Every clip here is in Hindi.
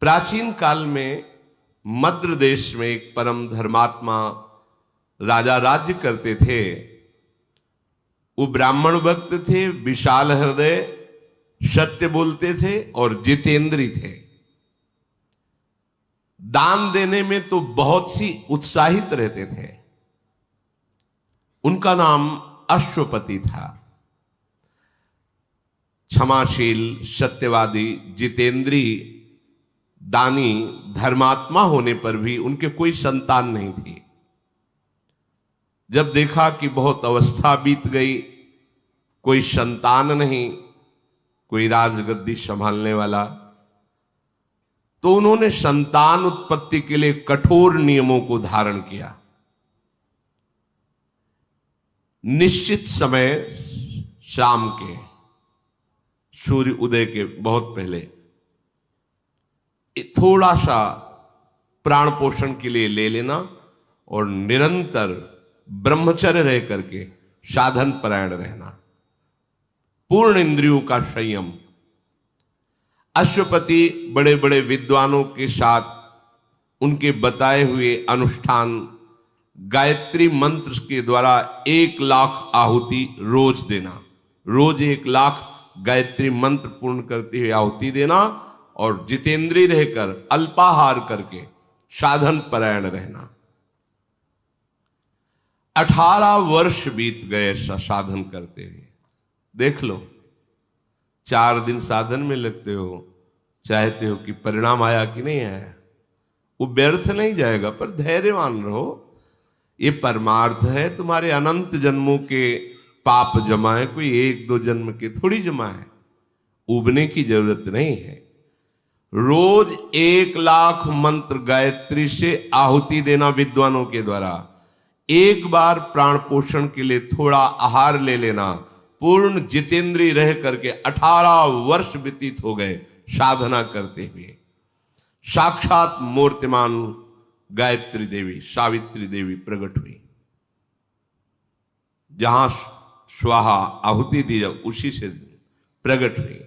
प्राचीन काल में मद्र देश में एक परम धर्मात्मा राजा राज्य करते थे। वो ब्राह्मण भक्त थे, विशाल हृदय, सत्य बोलते थे और जितेंद्री थे। दान देने में तो बहुत सी उत्साहित रहते थे। उनका नाम अश्वपति था। क्षमाशील, सत्यवादी, जितेंद्री, दानी, धर्मात्मा होने पर भी उनके कोई संतान नहीं थी। जब देखा कि बहुत अवस्था बीत गई, कोई संतान नहीं, कोई राजगद्दी संभालने वाला, तो उन्होंने संतान उत्पत्ति के लिए कठोर नियमों को धारण किया। निश्चित समय शाम के सूर्य उदय के बहुत पहले थोड़ा सा प्राण पोषण के लिए ले लेना और निरंतर ब्रह्मचर्य रह करके साधन परायण रहना, पूर्ण इंद्रियों का संयम। अश्वपति बड़े बड़े विद्वानों के साथ उनके बताए हुए अनुष्ठान गायत्री मंत्र के द्वारा 1,00,000 आहुति रोज देना, रोज 1,00,000 गायत्री मंत्र पूर्ण करते हुए आहुति देना और जितेंद्री रहकर अल्पाहार करके साधन परायण रहना। 18 वर्ष बीत गए साधन करते हुए। देख लो, 4 दिन साधन में लगते हो, चाहते हो कि परिणाम आया कि नहीं आया। वो व्यर्थ नहीं जाएगा, पर धैर्यवान रहो। ये परमार्थ है, तुम्हारे अनंत जन्मों के पाप जमा है, कोई 1-2 जन्म के थोड़ी जमा है। उबने की जरूरत नहीं है। रोज 1,00,000 मंत्र गायत्री से आहुति देना विद्वानों के द्वारा, एक बार प्राण पोषण के लिए थोड़ा आहार ले लेना, पूर्ण जितेंद्री रह करके 18 वर्ष व्यतीत हो गए साधना करते हुए। साक्षात मूर्तिमान गायत्री देवी, सावित्री देवी प्रकट हुई। जहां स्वाहा आहुति दी उसी से प्रकट हुई।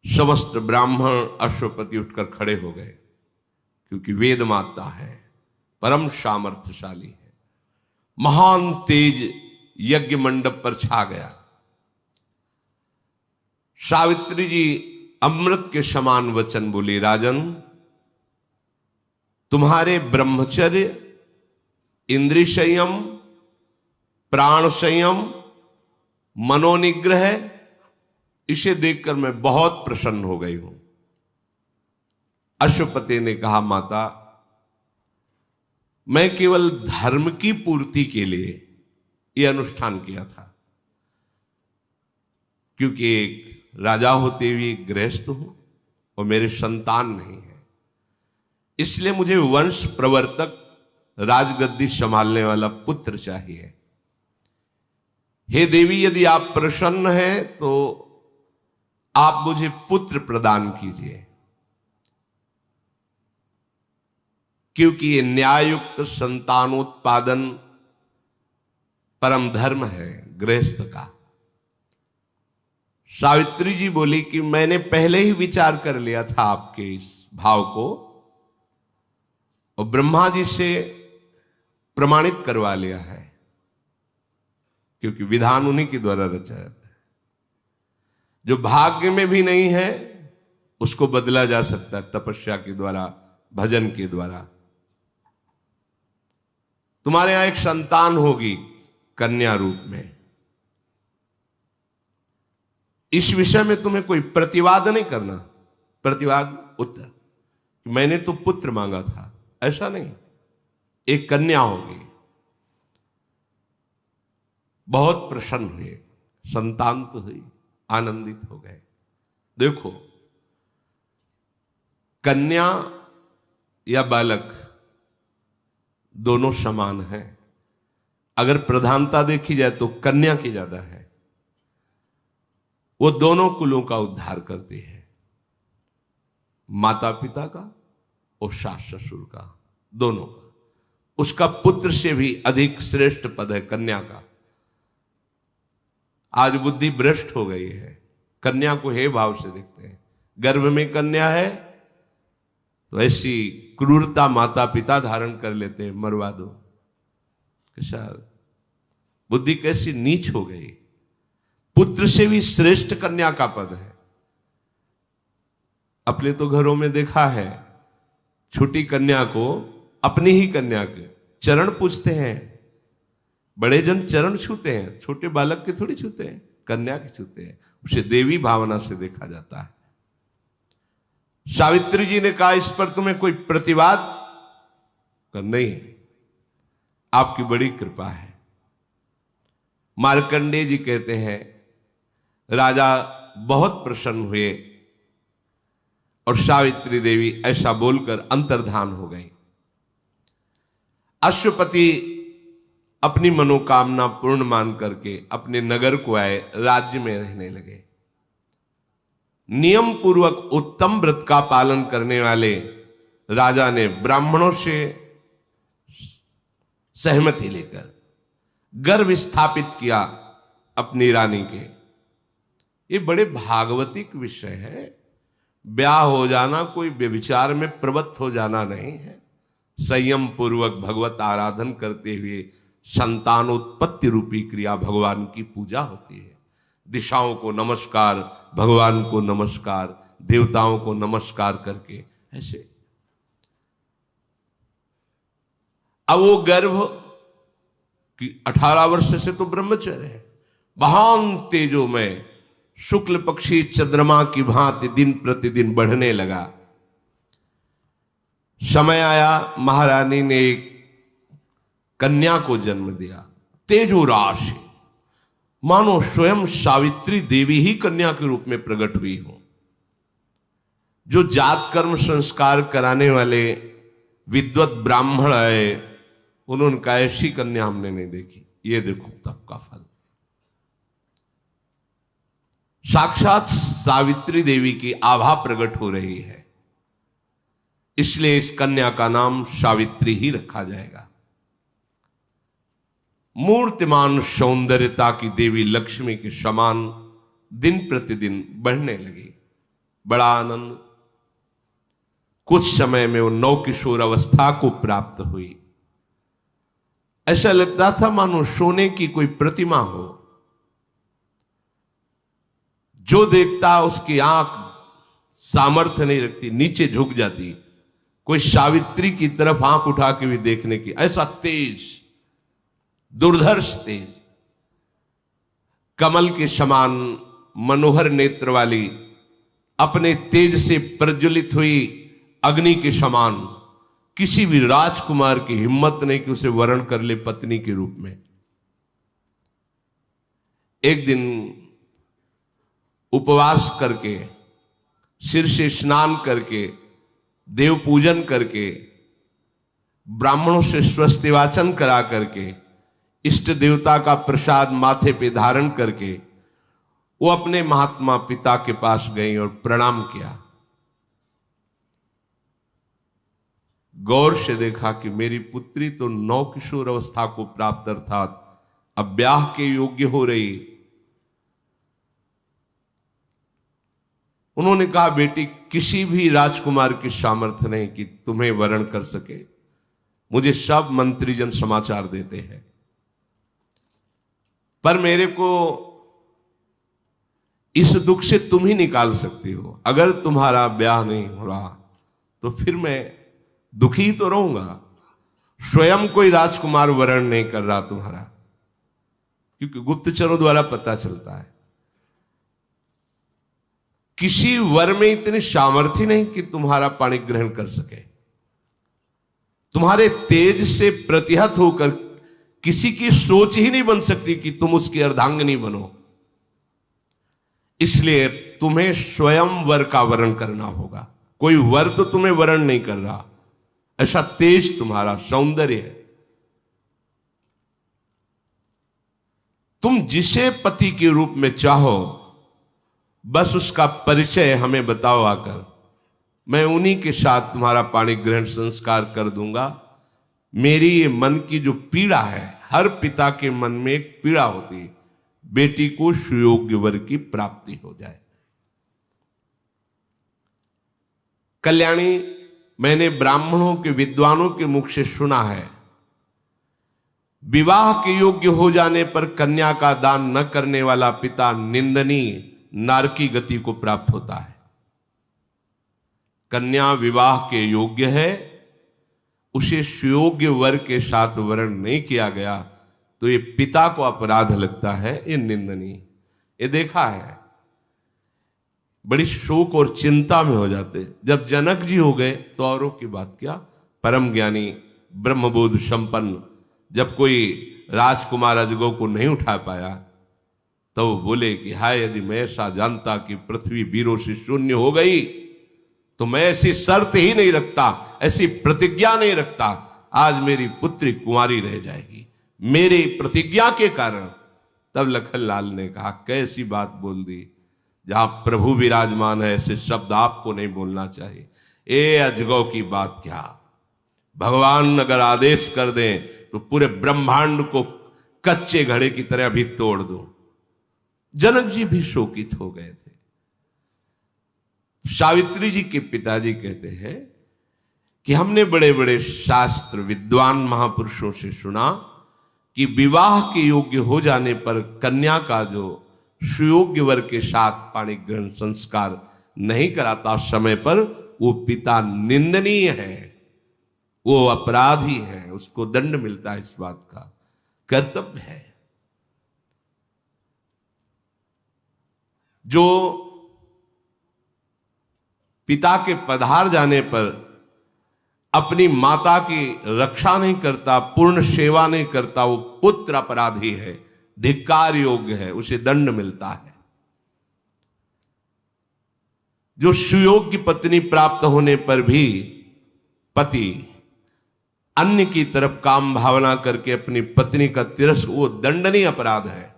समस्त ब्राह्मण अश्वपति उठकर खड़े हो गए, क्योंकि वेद माता है, परम सामर्थ्यशाली है। महान तेज यज्ञ मंडप पर छा गया। सावित्री जी अमृत के समान वचन बोली, राजन, तुम्हारे ब्रह्मचर्य, इंद्रिय संयम, प्राण संयम, मनोनिग्रह, इसे देखकर मैं बहुत प्रसन्न हो गई हूं। अश्वपति ने कहा, माता, मैं केवल धर्म की पूर्ति के लिए यह अनुष्ठान किया था, क्योंकि एक राजा होते हुए गृहस्थ हूं और मेरे संतान नहीं है, इसलिए मुझे वंश प्रवर्तक, राजगद्दी संभालने वाला पुत्र चाहिए। हे देवी, यदि आप प्रसन्न हैं तो आप मुझे पुत्र प्रदान कीजिए, क्योंकि ये न्यायुक्त संतानोत्पादन परम धर्म है गृहस्थ का। सावित्री जी बोली कि मैंने पहले ही विचार कर लिया था आपके इस भाव को, और ब्रह्मा जी से प्रमाणित करवा लिया है, क्योंकि विधान उन्हीं के द्वारा रचा जाता है। जो भाग्य में भी नहीं है उसको बदला जा सकता है तपस्या के द्वारा, भजन के द्वारा। तुम्हारे यहां एक संतान होगी कन्या रूप में। इस विषय में तुम्हें कोई प्रतिवाद नहीं करना। प्रतिवाद उत्तर, मैंने तो पुत्र मांगा था, ऐसा नहीं, एक कन्या होगी। बहुत प्रसन्न हुए, संतान तो हुई, आनंदित हो गए। देखो, कन्या या बालक दोनों समान हैं। अगर प्रधानता देखी जाए तो कन्या की ज्यादा है। वो दोनों कुलों का उद्धार करती है, माता पिता का और सास ससुर का, दोनों का। उसका पुत्र से भी अधिक श्रेष्ठ पद है कन्या का। आज बुद्धि भ्रष्ट हो गई है, कन्या को हे भाव से देखते हैं। गर्भ में कन्या है तो ऐसी क्रूरता माता पिता धारण कर लेते हैं, मरवा दो। कैसा बुद्धि कैसी नीच हो गई। पुत्र से भी श्रेष्ठ कन्या का पद है। अपने तो घरों में देखा है, छोटी कन्या को अपनी ही कन्या के चरण पूछते हैं। बड़े जन चरण छूते हैं, छोटे बालक के थोड़ी छूते हैं, कन्या के छूते हैं। उसे देवी भावना से देखा जाता है। सावित्री जी ने कहा, इस पर तुम्हें कोई प्रतिवाद? नहीं, आपकी बड़ी कृपा है। मार्कंडेय जी कहते हैं, राजा बहुत प्रसन्न हुए और सावित्री देवी ऐसा बोलकर अंतर्धान हो गई। अश्वपति अपनी मनोकामना पूर्ण मान करके अपने नगर को आए, राज्य में रहने लगे। नियम पूर्वक उत्तम व्रत का पालन करने वाले राजा ने ब्राह्मणों से सहमति लेकर गर्भ स्थापित किया अपनी रानी के। ये बड़े भागवतिक विषय है। ब्याह हो जाना कोई व्यभिचार में प्रवृत्त हो जाना नहीं है। संयम पूर्वक भगवत आराधन करते हुए संतानोत्पत्ति रूपी क्रिया भगवान की पूजा होती है। दिशाओं को नमस्कार, भगवान को नमस्कार, देवताओं को नमस्कार करके ऐसे। अब वो गर्भ की 18 वर्ष से तो ब्रह्मचर्य है। महान तेजो में शुक्ल पक्षी चंद्रमा की भांति दिन प्रतिदिन बढ़ने लगा। समय आया, महारानी ने एक कन्या को जन्म दिया। तेजो राशि, मानो स्वयं सावित्री देवी ही कन्या के रूप में प्रकट हुई हो। जो जात कर्म संस्कार कराने वाले विद्वत ब्राह्मण आए, उन्होंने कहा ऐसी कन्या हमने नहीं देखी। ये देखो तप का फल। साक्षात सावित्री देवी की आभा प्रकट हो रही है, इसलिए इस कन्या का नाम सावित्री ही रखा जाएगा। मूर्तिमान सौंदर्यता की देवी लक्ष्मी के समान दिन प्रतिदिन बढ़ने लगी। बड़ा आनंद। कुछ समय में वो नौ किशोर अवस्था को प्राप्त हुई। ऐसा लगता था मानो सोने की कोई प्रतिमा हो। जो देखता उसकी आंख सामर्थ्य नहीं रखती, नीचे झुक जाती। कोई सावित्री की तरफ आंख उठा के भी देखने की, ऐसा तेज, दुर्धर्ष तेज। कमल के समान मनोहर नेत्र वाली, अपने तेज से प्रज्वलित हुई अग्नि के समान। किसी भी राजकुमार की हिम्मत नहीं कि उसे वरण कर ले पत्नी के रूप में। एक दिन उपवास करके, सिर से स्नान करके, देव पूजन करके, ब्राह्मणों से स्वस्ति वाचन करा करके, इष्ट देवता का प्रसाद माथे पे धारण करके वो अपने महात्मा पिता के पास गई और प्रणाम किया। गौर से देखा कि मेरी पुत्री तो नौ किशोर अवस्था को प्राप्त, अर्थात अब ब्याह के योग्य हो रही। उन्होंने कहा, बेटी, किसी भी राजकुमार की सामर्थ्य नहीं कि तुम्हें वरण कर सके। मुझे सब मंत्रीजन समाचार देते हैं, पर मेरे को इस दुख से तुम ही निकाल सकती हो। अगर तुम्हारा ब्याह नहीं हो रहा तो फिर मैं दुखी तो रहूंगा। स्वयं कोई राजकुमार वरण नहीं कर रहा तुम्हारा, क्योंकि गुप्तचरों द्वारा पता चलता है। किसी वर में इतनी सामर्थ्य नहीं कि तुम्हारा पाणी ग्रहण कर सके। तुम्हारे तेज से प्रतिहत होकर किसी की सोच ही नहीं बन सकती कि तुम उसकी अर्धांगिनी बनो। इसलिए तुम्हें स्वयं वर का वरण करना होगा। कोई वर तो तुम्हें वरण नहीं कर रहा, ऐसा तेज तुम्हारा सौंदर्य है। तुम जिसे पति के रूप में चाहो, बस उसका परिचय हमें बताओ आकर। मैं उन्हीं के साथ तुम्हारा पाणी ग्रहण संस्कार कर दूंगा। मेरी ये मन की जो पीड़ा है, हर पिता के मन में एक पीड़ा होती है, बेटी को सुयोग्य वर की प्राप्ति हो जाए। कल्याणी मैंने ब्राह्मणों के विद्वानों के मुख से सुना है, विवाह के योग्य हो जाने पर कन्या का दान न करने वाला पिता निंदनीय नरकी गति को प्राप्त होता है। कन्या विवाह के योग्य है, उसे सुयोग्य वर के साथ वर्ण नहीं किया गया तो ये पिता को अपराध लगता है, ये निंदनीय। ये देखा है, बड़ी शोक और चिंता में हो जाते। जब जनक जी हो गए तो औरों की बात क्या, परम ज्ञानी ब्रह्मबोध संपन्न, जब कोई राजकुमार अजगौ को नहीं उठा पाया तो वो बोले कि हाय, यदि मैं ऐसा जानता कि पृथ्वी वीरों से शून्य हो गई तो मैं ऐसी शर्त ही नहीं रखता, ऐसी प्रतिज्ञा नहीं रखता, आज मेरी पुत्री कुंवारी रह जाएगी मेरी प्रतिज्ञा के कारण। तब लखनलाल ने कहा, कैसी बात बोल दी, जहां प्रभु विराजमान है ऐसे शब्द आपको नहीं बोलना चाहिए। ए अजगौ की बात क्या, भगवान अगर आदेश कर दें तो पूरे ब्रह्मांड को कच्चे घड़े की तरह अभी तोड़ दो। जनक जी भी शोकित हो गए थे। सावित्री जी के पिताजी कहते हैं कि हमने बड़े बड़े शास्त्र विद्वान महापुरुषों से सुना कि विवाह के योग्य हो जाने पर कन्या का जो सुयोग्य वर के साथ पाणी ग्रहण संस्कार नहीं कराता समय पर, वो पिता निंदनीय है, वो अपराधी है, उसको दंड मिलता है। इस बात का कर्तव्य है। जो पिता के पधार जाने पर अपनी माता की रक्षा नहीं करता, पूर्ण सेवा नहीं करता, वो पुत्र अपराधी है, धिक्कार योग्य है, उसे दंड मिलता है। जो सुयोग्य पत्नी प्राप्त होने पर भी पति अन्य की तरफ काम भावना करके अपनी पत्नी का तिरस्कार, वो दंडनीय अपराध है।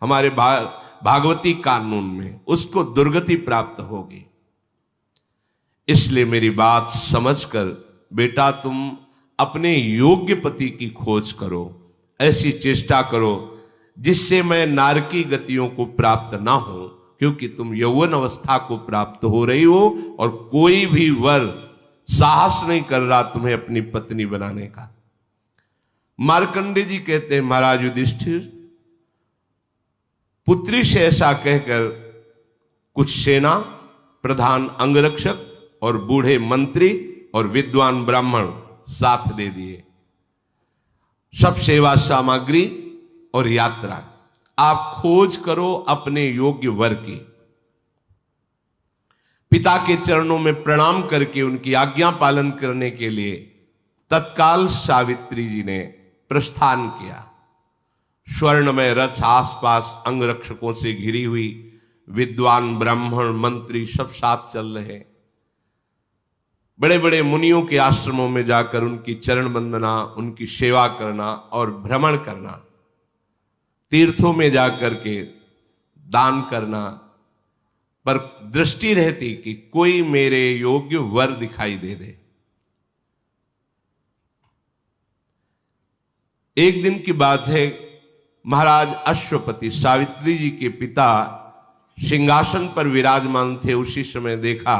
हमारे भागवती कानून में उसको दुर्गति प्राप्त होगी। इसलिए मेरी बात समझकर बेटा तुम अपने योग्य पति की खोज करो, ऐसी चेष्टा करो जिससे मैं नारकी गतियों को प्राप्त ना हो, क्योंकि तुम यौवन अवस्था को प्राप्त हो रही हो और कोई भी वर साहस नहीं कर रहा तुम्हें अपनी पत्नी बनाने का। मार्कंडे जी कहते हैं, महाराज युधिष्ठिर, पुत्री से ऐसा कहकर कुछ सेना प्रधान अंगरक्षक और बूढ़े मंत्री और विद्वान ब्राह्मण साथ दे दिए, सब सेवा सामग्री और यात्रा। आप खोज करो अपने योग्य वर की। पिता के चरणों में प्रणाम करके उनकी आज्ञा पालन करने के लिए तत्काल सावित्री जी ने प्रस्थान किया। स्वर्णमय रथ आसपास अंगरक्षकों से घिरी हुई, विद्वान ब्राह्मण मंत्री सब साथ चल रहे। बड़े बड़े मुनियों के आश्रमों में जाकर उनकी चरण वंदना, उनकी सेवा करना और भ्रमण करना, तीर्थों में जाकर के दान करना, पर दृष्टि रहती कि कोई मेरे योग्य वर दिखाई दे दे। एक दिन की बात है, महाराज अश्वपति सावित्री जी के पिता सिंहासन पर विराजमान थे। उसी समय देखा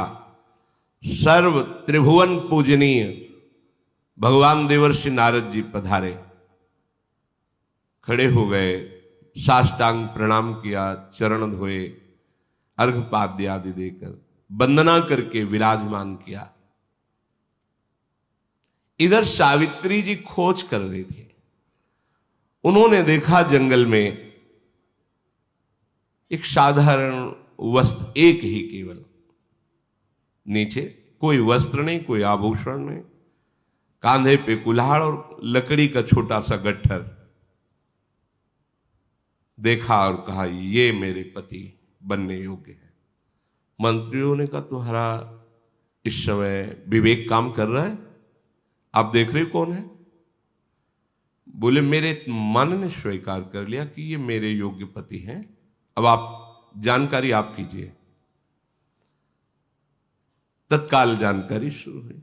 सर्व त्रिभुवन पूजनीय भगवान देवर्षि नारद जी पधारे। खड़े हो गए, साष्टांग प्रणाम किया, चरण धोए, अर्घपाद्य आदि देकर वंदना करके विराजमान किया। इधर सावित्री जी खोज कर रही थी। उन्होंने देखा जंगल में एक साधारण वस्त्र, एक ही केवल, नीचे कोई वस्त्र नहीं, कोई आभूषण नहीं, कांधे पे कुल्हाड़ और लकड़ी का छोटा सा गट्ठर। देखा और कहा, ये मेरे पति बनने योग्य है। मंत्रियों ने कहा, तुम्हारा इस समय विवेक काम कर रहा है? आप देख रहे कौन है? बोले, मेरे मन ने स्वीकार कर लिया कि ये मेरे योग्य पति हैं। अब आप जानकारी आप कीजिए। तत्काल जानकारी शुरू हुई।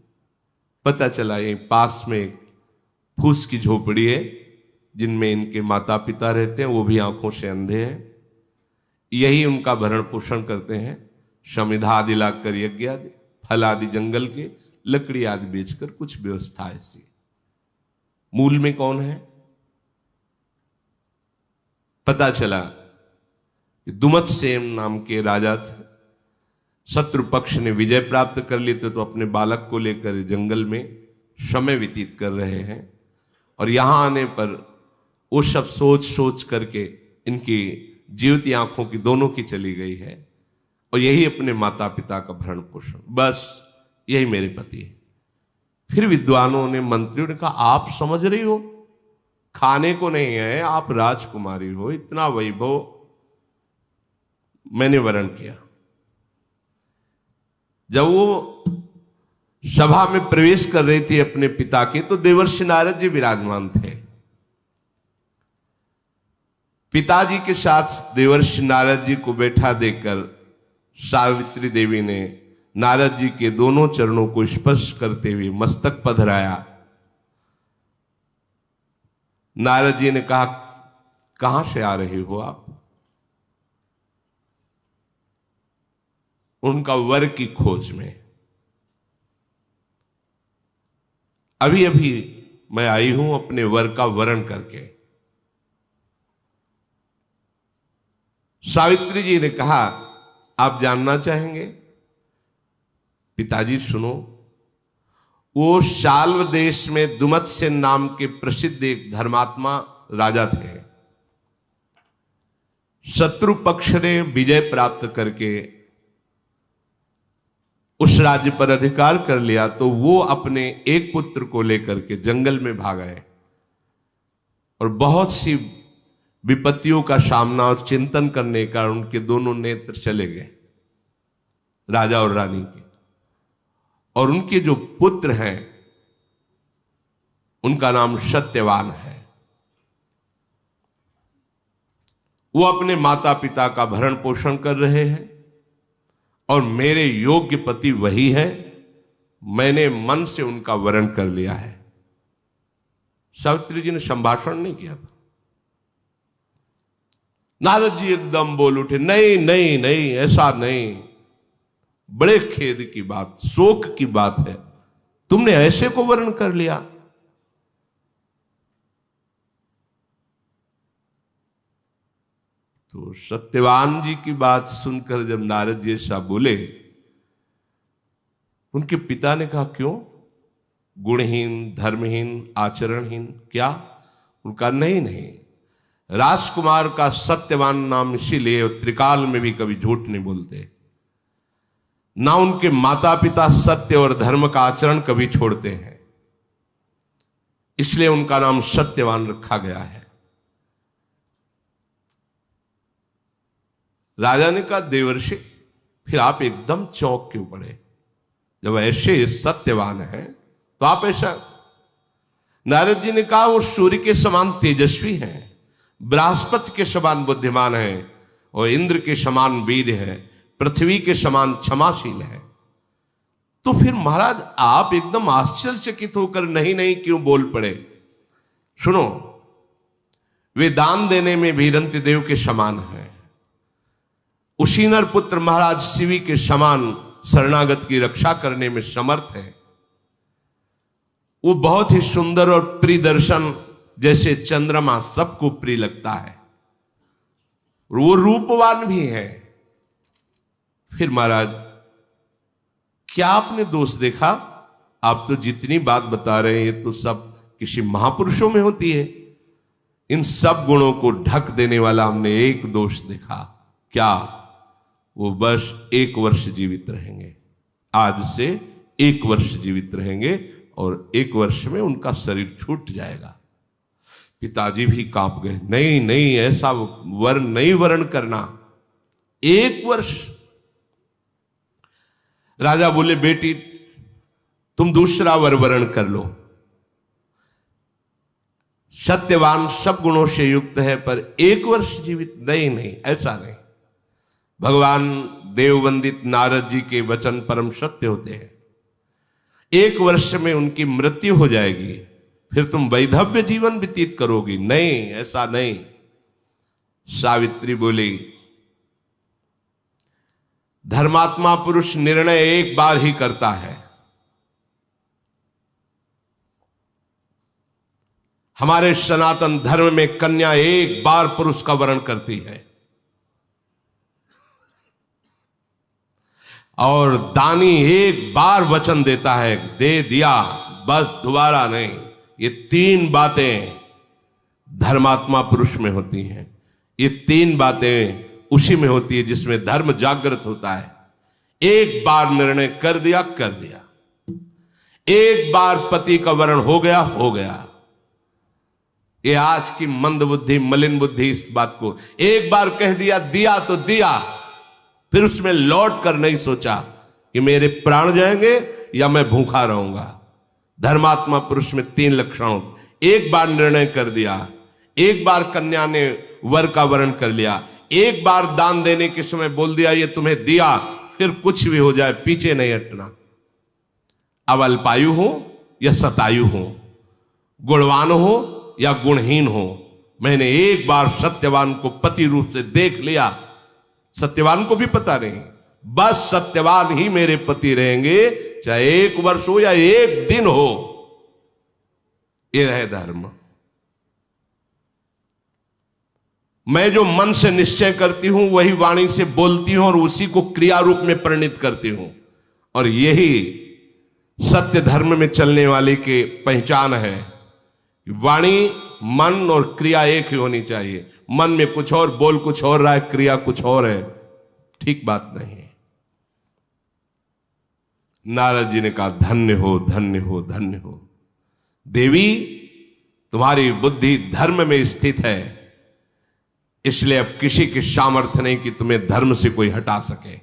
पता चला यहीं पास में एक फूस की झोपड़ी है जिनमें इनके माता पिता रहते हैं, वो भी आंखों से अंधे हैं। यही उनका भरण पोषण करते हैं। समिधा आदि लाकर यज्ञ आदि, फल आदि जंगल के लकड़ी आदि बेचकर कुछ व्यवस्था ऐसी। मूल में कौन है? पता चला कि दुमत्सेन नाम के राजा थे। शत्रु पक्ष ने विजय प्राप्त कर ली तो अपने बालक को लेकर जंगल में समय व्यतीत कर रहे हैं, और यहां आने पर वो सब सोच सोच करके इनकी जीवती आंखों की दोनों की चली गई है, और यही अपने माता पिता का भरण पोषण, बस यही मेरे पति है। फिर विद्वानों ने, मंत्रियों ने कहा, आप समझ रही हो, खाने को नहीं है, आप राजकुमारी हो, इतना वैभव। मैंने वरण किया। जब वो सभा में प्रवेश कर रही थी अपने पिता के, तो देवर्षि नारद जी विराजमान थे। पिताजी के साथ देवर्षि नारद जी को बैठा देखकर सावित्री देवी ने नारद जी के दोनों चरणों को स्पर्श करते हुए मस्तक पधराया। नारद जी ने कहा, कहां से आ रहे हो आप? उनका वर की खोज में। अभी अभी मैं आई हूं अपने वर का वरण करके। सावित्री जी ने कहा, आप जानना चाहेंगे? पिताजी सुनो, वो शाल्व देश में दुमत्सेन नाम के प्रसिद्ध एक धर्मात्मा राजा थे। शत्रु पक्ष ने विजय प्राप्त करके उस राज्य पर अधिकार कर लिया, तो वो अपने एक पुत्र को लेकर के जंगल में भाग गए, और बहुत सी विपत्तियों का सामना और चिंतन करने का उनके दोनों नेत्र चले गए, राजा और रानी के। और उनके जो पुत्र हैं उनका नाम सत्यवान है। वो अपने माता पिता का भरण पोषण कर रहे हैं, और मेरे योग्य पति वही है। मैंने मन से उनका वरण कर लिया है। सावित्री जी ने संभाषण नहीं किया था। नारद जी एकदम बोल उठे, नहीं नहीं नहीं, ऐसा नहीं, बड़े खेद की बात, शोक की बात है, तुमने ऐसे को वर्ण कर लिया। तो सत्यवान जी की बात सुनकर जब नारद जी ऐसा बोले, उनके पिता ने कहा, क्यों? गुणहीन, धर्महीन, आचरणहीन क्या? उनका नहीं नहीं, राजकुमार का सत्यवान नाम इसीलिए त्रिकाल में भी कभी झूठ नहीं बोलते, ना उनके माता पिता सत्य और धर्म का आचरण कभी छोड़ते हैं, इसलिए उनका नाम सत्यवान रखा गया है। राजा ने कहा, देवर्षि, फिर आप एकदम चौंक क्यों पड़े? जब ऐसे सत्यवान है तो आप ऐसा? नारद जी ने कहा, वो सूर्य के समान तेजस्वी हैं, बृहस्पति के समान बुद्धिमान है, और इंद्र के समान वीर है, पृथ्वी के समान क्षमाशील है। तो फिर महाराज आप एकदम आश्चर्यचकित होकर नहीं नहीं क्यों बोल पड़े? सुनो, वे दान देने में भी रंति देव के समान है, उशीनर पुत्र महाराज शिवी के समान शरणागत की रक्षा करने में समर्थ है। वो बहुत ही सुंदर और प्रिय दर्शन जैसे चंद्रमा सबको प्रिय लगता है, वो रूपवान भी है। फिर महाराज क्या आपने दोष देखा? आप तो जितनी बात बता रहे हैं ये तो सब किसी महापुरुषों में होती है। इन सब गुणों को ढक देने वाला हमने एक दोष देखा। क्या? वो बस 1 वर्ष जीवित रहेंगे। आज से 1 वर्ष जीवित रहेंगे और 1 वर्ष में उनका शरीर छूट जाएगा। पिताजी भी कांप गए। नहीं नहीं, ऐसा वर्ण नहीं वर्ण करना, 1 वर्ष। राजा बोले, बेटी तुम दूसरा वर वर्ण कर लो। सत्यवान सब गुणों से युक्त है पर 1 वर्ष जीवित? नहीं नहीं, ऐसा नहीं। भगवान देववंदित नारद जी के वचन परम सत्य होते हैं। 1 वर्ष में उनकी मृत्यु हो जाएगी, फिर तुम वैधव्य जीवन व्यतीत करोगी। नहीं, ऐसा नहीं। सावित्री बोली, धर्मात्मा पुरुष निर्णय एक बार ही करता है, हमारे सनातन धर्म में कन्या एक बार पुरुष का वरण करती है, और दानी एक बार वचन देता है, दे दिया बस, दोबारा नहीं। ये 3 बातें धर्मात्मा पुरुष में होती हैं। ये 3 बातें उसी में होती है जिसमें धर्म जागृत होता है। एक बार निर्णय कर दिया, कर दिया। एक बार पति का वरण हो गया, हो गया। ये आज की मंद बुद्धि, मलिन बुद्धि इस बात को एक बार कह दिया, दिया तो दिया, फिर उसमें लौट कर नहीं सोचा कि मेरे प्राण जाएंगे या मैं भूखा रहूंगा। धर्मात्मा पुरुष में 3 लक्षण। एक बार निर्णय कर दिया, एक बार कन्या ने वर का वरण कर लिया, एक बार दान देने के समय बोल दिया ये तुम्हें दिया, फिर कुछ भी हो जाए पीछे नहीं हटना। अब अल्पायु हो या शतायु हो, गुणवान हो या गुणहीन हो, मैंने एक बार सत्यवान को पति रूप से देख लिया। सत्यवान को भी पता नहीं, बस सत्यवान ही मेरे पति रहेंगे, चाहे 1 वर्ष हो या 1 दिन हो। यह है धर्म। मैं जो मन से निश्चय करती हूं वही वाणी से बोलती हूं और उसी को क्रिया रूप में परिणित करती हूं, और यही सत्य धर्म में चलने वाले की पहचान है। वाणी, मन और क्रिया एक ही होनी चाहिए। मन में कुछ और, बोल कुछ और रहा है, क्रिया कुछ और है, ठीक बात नहीं है। नारद जी ने कहा, धन्य हो, धन्य हो, धन्य हो देवी, तुम्हारी बुद्धि धर्म में स्थित है, इसलिए अब किसी की सामर्थ्य नहीं कि तुम्हें धर्म से कोई हटा सके।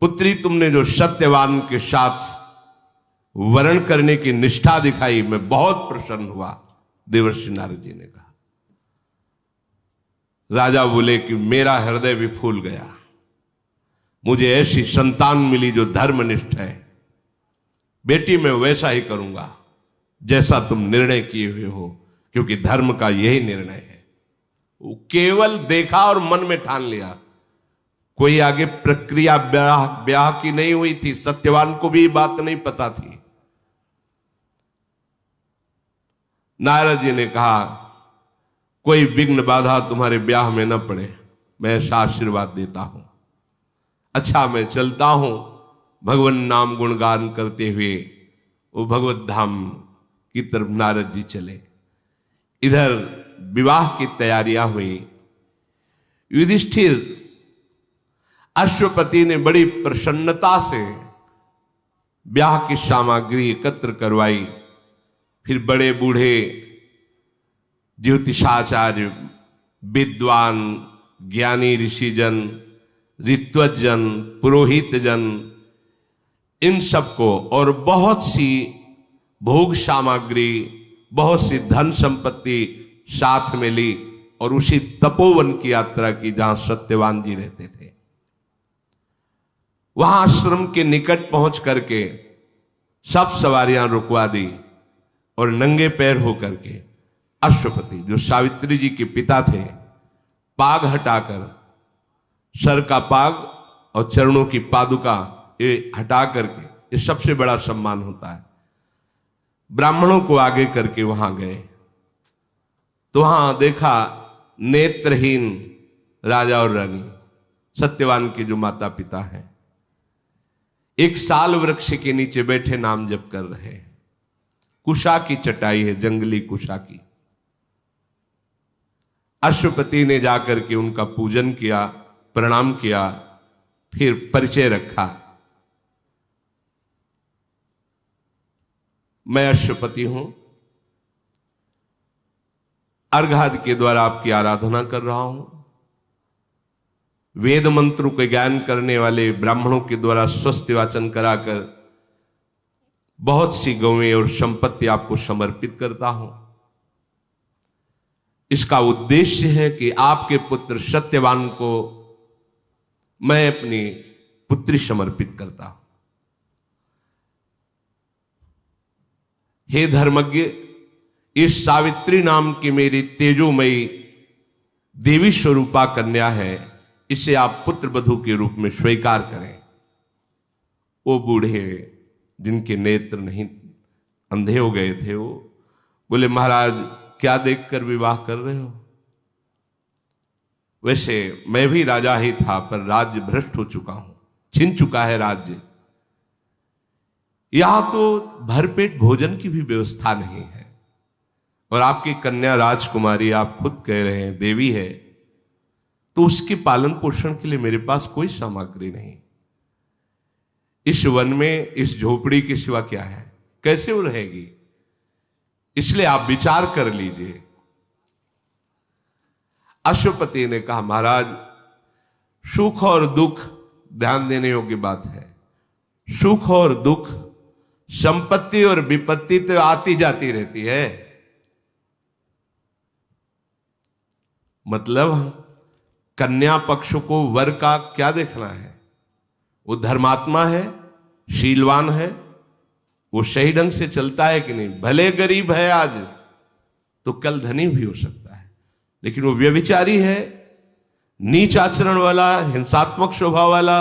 पुत्री, तुमने जो सत्यवान के साथ वरण करने की निष्ठा दिखाई, मैं बहुत प्रसन्न हुआ। देवर्षि नारद जी ने कहा। राजा बोले कि मेरा हृदय भी फूल गया, मुझे ऐसी संतान मिली जो धर्मनिष्ठ है। बेटी मैं वैसा ही करूंगा जैसा तुम निर्णय किए हुए हो, क्योंकि धर्म का यही निर्णय है। वो केवल देखा और मन में ठान लिया, कोई आगे प्रक्रिया ब्याह की नहीं हुई थी। सत्यवान को भी बात नहीं पता थी। नारद जी ने कहा, कोई विघ्न बाधा तुम्हारे ब्याह में न पड़े, मैं ऐसा आशीर्वाद देता हूं। अच्छा, मैं चलता हूं। भगवान नाम गुणगान करते हुए वो भगवत धाम की तरफ नारद जी चले। इधर विवाह की तैयारियां हुई। युधिष्ठिर, अश्वपति ने बड़ी प्रसन्नता से ब्याह की सामग्री एकत्र करवाई। फिर बड़े बूढ़े ज्योतिषाचार्य, विद्वान, ज्ञानी ऋषिजन, ऋत्वजन, पुरोहितजन, इन सबको और बहुत सी भोग सामग्री, बहुत सी धन संपत्ति साथ में ली और उसी तपोवन की यात्रा की जहां सत्यवान जी रहते थे। वहां आश्रम के निकट पहुंच करके सब सवारियां रुकवा दी और नंगे पैर होकर के अश्वपति, जो सावित्री जी के पिता थे, पाग हटाकर, सर का पाग और चरणों की पादुका ये हटा करके, ये सबसे बड़ा सम्मान होता है, ब्राह्मणों को आगे करके वहां गए। तो वहां देखा नेत्रहीन राजा और रानी, सत्यवान के जो माता पिता हैं, एक साल वृक्ष के नीचे बैठे नाम जप कर रहे हैं। कुशा की चटाई है, जंगली कुशा की। अश्वपति ने जाकर के उनका पूजन किया, प्रणाम किया, फिर परिचय रखा, मैं अश्वपति हूं, अर्घादि के द्वारा आपकी आराधना कर रहा हूं। वेद मंत्रों के ज्ञान करने वाले ब्राह्मणों के द्वारा स्वस्ति वाचन कराकर बहुत सी गौएं और संपत्ति आपको समर्पित करता हूं। इसका उद्देश्य है कि आपके पुत्र सत्यवान को मैं अपनी पुत्री समर्पित करता हूं। हे धर्मज्ञ, इस सावित्री नाम की मेरी तेजोमयी देवी स्वरूपा कन्या है, इसे आप पुत्र वधू के रूप में स्वीकार करें। वो बूढ़े जिनके नेत्र नहीं अंधे हो गए थे वो। बोले महाराज क्या देखकर विवाह कर रहे हो? वैसे मैं भी राजा ही था, पर राज्य भ्रष्ट हो चुका हूं, छिन चुका है राज्य। यहां तो भरपेट भोजन की भी व्यवस्था नहीं है, और आपकी कन्या राजकुमारी, आप खुद कह रहे हैं देवी है, तो उसके पालन पोषण के लिए मेरे पास कोई सामग्री नहीं। इस वन में इस झोपड़ी के सिवा क्या है, कैसे वो रहेगी? इसलिए आप विचार कर लीजिए। अश्वपति ने कहा महाराज, सुख और दुख ध्यान देने योग्य बात है। सुख और दुख, संपत्ति और विपत्ति तो आती जाती रहती है। मतलब कन्या पक्ष को वर का क्या देखना है? वो धर्मात्मा है, शीलवान है, वो सही ढंग से चलता है कि नहीं। भले गरीब है आज, तो कल धनी भी हो सकता है, लेकिन वो व्यभिचारी है, नीच आचरण वाला, हिंसात्मक स्वभाव वाला,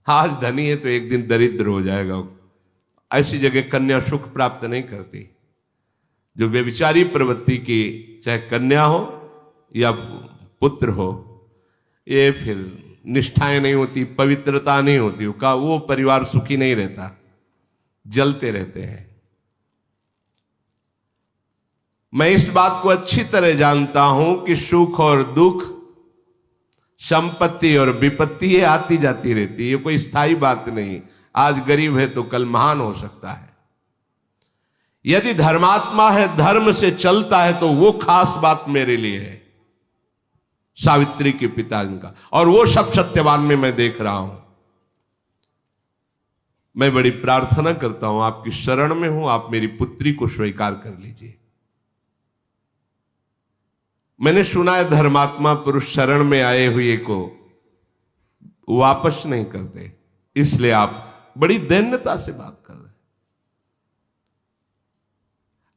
आज धनी है तो एक दिन दरिद्र हो जाएगा। ऐसी जगह कन्या सुख प्राप्त नहीं करती। जो व्यभिचारी प्रवृत्ति की, चाहे कन्या हो या पुत्र हो, ये फिर निष्ठाएं नहीं होती, पवित्रता नहीं होती, वो परिवार सुखी नहीं रहता, जलते रहते हैं। मैं इस बात को अच्छी तरह जानता हूं कि सुख और दुख, संपत्ति और विपत्ति ये आती जाती रहती है, ये कोई स्थायी बात नहीं। आज गरीब है तो कल महान हो सकता है। यदि धर्मात्मा है, धर्म से चलता है, तो वो खास बात मेरे लिए है, सावित्री के पिता का, और वो सब सत्यवान में मैं देख रहा हूं। मैं बड़ी प्रार्थना करता हूं, आपकी शरण में हूं, आप मेरी पुत्री को स्वीकार कर लीजिए। मैंने सुना है धर्मात्मा पुरुष शरण में आए हुए को वापस नहीं करते, इसलिए आप बड़ी दैन्यता से बात कर रहे हैं।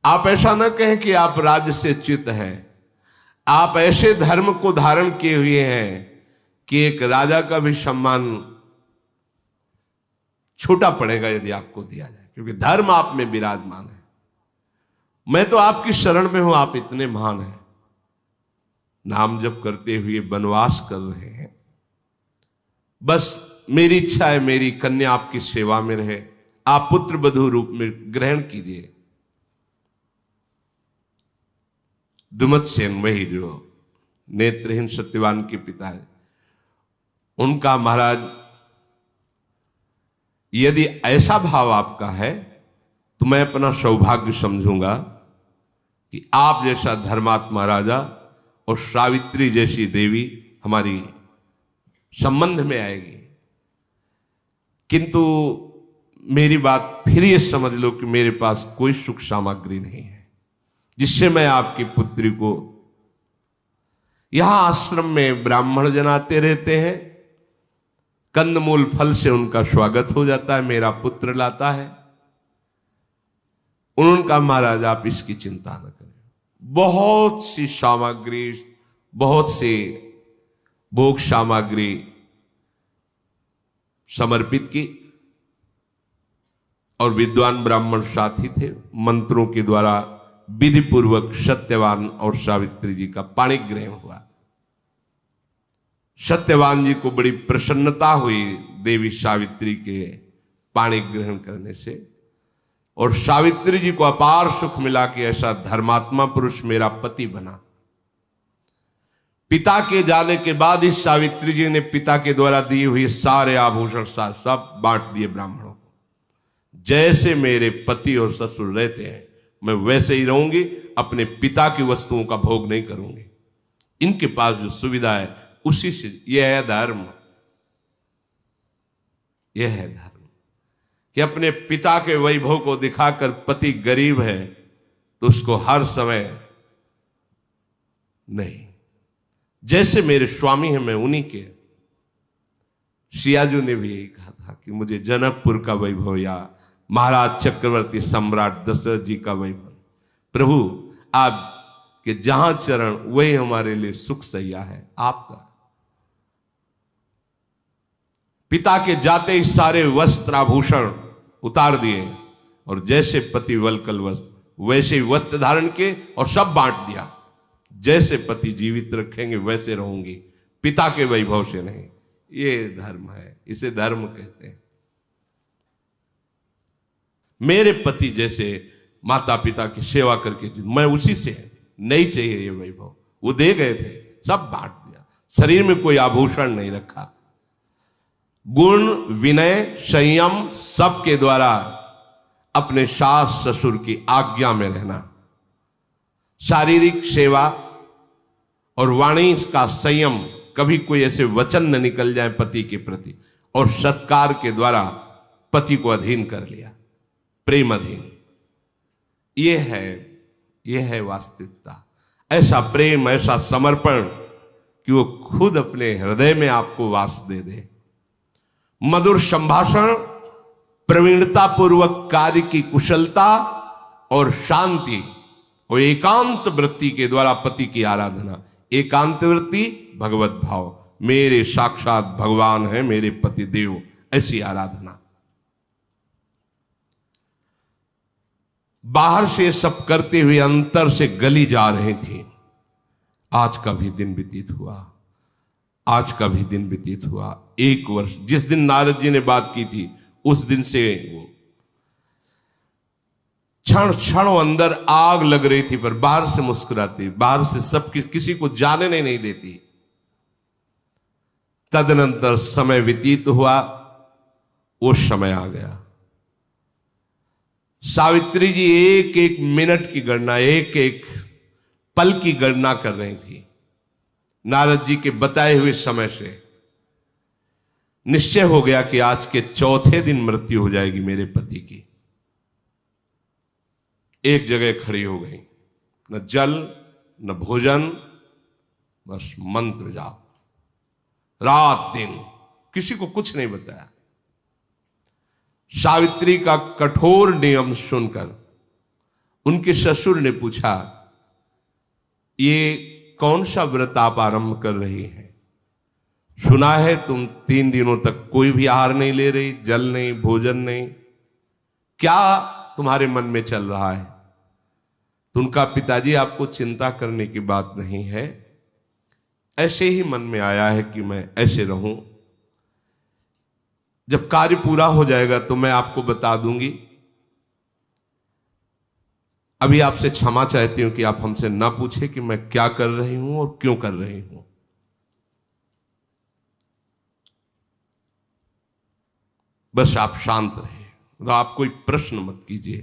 आप ऐसा ना कहें कि आप राज्य से च्युत हैं। आप ऐसे धर्म को धारण किए हुए हैं कि एक राजा का भी सम्मान छोटा पड़ेगा यदि आपको दिया जाए, क्योंकि धर्म आप में विराजमान है। मैं तो आपकी शरण में हूं, आप इतने महान हैं, नाम जप करते हुए वनवास कर रहे हैं। बस मेरी इच्छा है मेरी कन्या आपकी सेवा में रहे, आप पुत्र वधू रूप में ग्रहण कीजिए। दुमतसेन, वही जो नेत्रहीन सत्यवान के पिता है, उनका महाराज यदि ऐसा भाव आपका है तो मैं अपना सौभाग्य समझूंगा कि आप जैसा धर्मात्मा राजा और सावित्री जैसी देवी हमारी संबंध में आएगी। किंतु मेरी बात फिर ये समझ लो कि मेरे पास कोई सुख सामग्री नहीं है जिससे मैं आपकी पुत्री को, यहां आश्रम में ब्राह्मण जन आते रहते हैं, कंदमूल फल से उनका स्वागत हो जाता है, मेरा पुत्र लाता है। उनका महाराज आप इसकी चिंता न करें, बहुत सी सामग्री, बहुत सी भोग सामग्री समर्पित की, और विद्वान ब्राह्मण साथी थे। मंत्रों के द्वारा विधि पूर्वक सत्यवान और सावित्री जी का पाणी ग्रहण हुआ। सत्यवान जी को बड़ी प्रसन्नता हुई देवी सावित्री के पाणी ग्रहण करने से, और सावित्री जी को अपार सुख मिला कि ऐसा धर्मात्मा पुरुष मेरा पति बना। पिता के जाने के बाद इस सावित्री जी ने पिता के द्वारा दिए हुए सारे आभूषण सब बांट दिए ब्राह्मणों को। जैसे मेरे पति और ससुर रहते हैं मैं वैसे ही रहूंगी, अपने पिता की वस्तुओं का भोग नहीं करूंगी। इनके पास जो सुविधा है उसी से, यह है धर्म, यह है धर्म कि अपने पिता के वैभव को दिखाकर पति गरीब है तो उसको हर समय नहीं, जैसे मेरे स्वामी हैं मैं उन्हीं के। सियाजू ने भी यही कहा था कि मुझे जनकपुर का वैभव या महाराज चक्रवर्ती सम्राट दशरथ जी का वैभव, प्रभु आपके जहां चरण वही हमारे लिए सुख सैया है आपका। पिता के जाते ही सारे वस्त्र आभूषण उतार दिए, और जैसे पति वल्कल वस्त्र वैसे ही वस्त्र धारण के और सब बांट दिया। जैसे पति जीवित रखेंगे वैसे रहूंगी, पिता के वैभव से नहीं। ये धर्म है, इसे धर्म कहते हैं। मेरे पति जैसे माता पिता की सेवा करके मैं उसी से नहीं चाहिए ये वैभव। वो दे गए थे, सब बांट दिया, शरीर में कोई आभूषण नहीं रखा। गुण, विनय, संयम सबके द्वारा अपने सास ससुर की आज्ञा में रहना, शारीरिक सेवा और वाणी का संयम, कभी कोई ऐसे वचन न निकल जाए पति के प्रति, और सत्कार के द्वारा पति को अधीन कर लिया, प्रेम अधीन। ये है वास्तविकता। ऐसा प्रेम, ऐसा समर्पण कि वो खुद अपने हृदय में आपको वास दे दे। मधुर संभाषण, प्रवीणता पूर्वक कार्य की कुशलता और शांति और एकांत वृत्ति के द्वारा पति की आराधना। एकांत वृत्ति भगवत भाव, मेरे साक्षात भगवान है मेरे पति देव, ऐसी आराधना। बाहर से सब करते हुए अंतर से गली जा रही थी। आज का भी दिन व्यतीत हुआ, आज का भी दिन व्यतीत हुआ। 1 वर्ष, जिस दिन नारद जी ने बात की थी उस दिन से क्षण क्षण अंदर आग लग रही थी, पर बाहर से मुस्कुराती, बाहर से सब किसी को जानने नहीं देती। तदनंतर समय व्यतीत हुआ, वो समय आ गया। सावित्री जी एक एक मिनट की गणना, एक एक पल की गणना कर रही थी। नारद जी के बताए हुए समय से निश्चय हो गया कि आज के चौथे दिन मृत्यु हो जाएगी मेरे पति की। एक जगह खड़ी हो गई, न जल न भोजन, बस मंत्र जाप, रात दिन, किसी को कुछ नहीं बताया। सावित्री का कठोर नियम सुनकर उनके ससुर ने पूछा, ये कौन सा व्रत आप आरंभ कर रही हैं? सुना है तुम 3 दिनों तक कोई भी आहार नहीं ले रही, जल नहीं, भोजन नहीं, क्या तुम्हारे मन में चल रहा है? तो उनका पिताजी, आपको चिंता करने की बात नहीं है, ऐसे ही मन में आया है कि मैं ऐसे रहूं। जब कार्य पूरा हो जाएगा तो मैं आपको बता दूंगी। अभी आपसे क्षमा चाहती हूं कि आप हमसे ना पूछे कि मैं क्या कर रही हूं और क्यों कर रही हूं। बस आप शांत रहे, तो आप कोई प्रश्न मत कीजिए।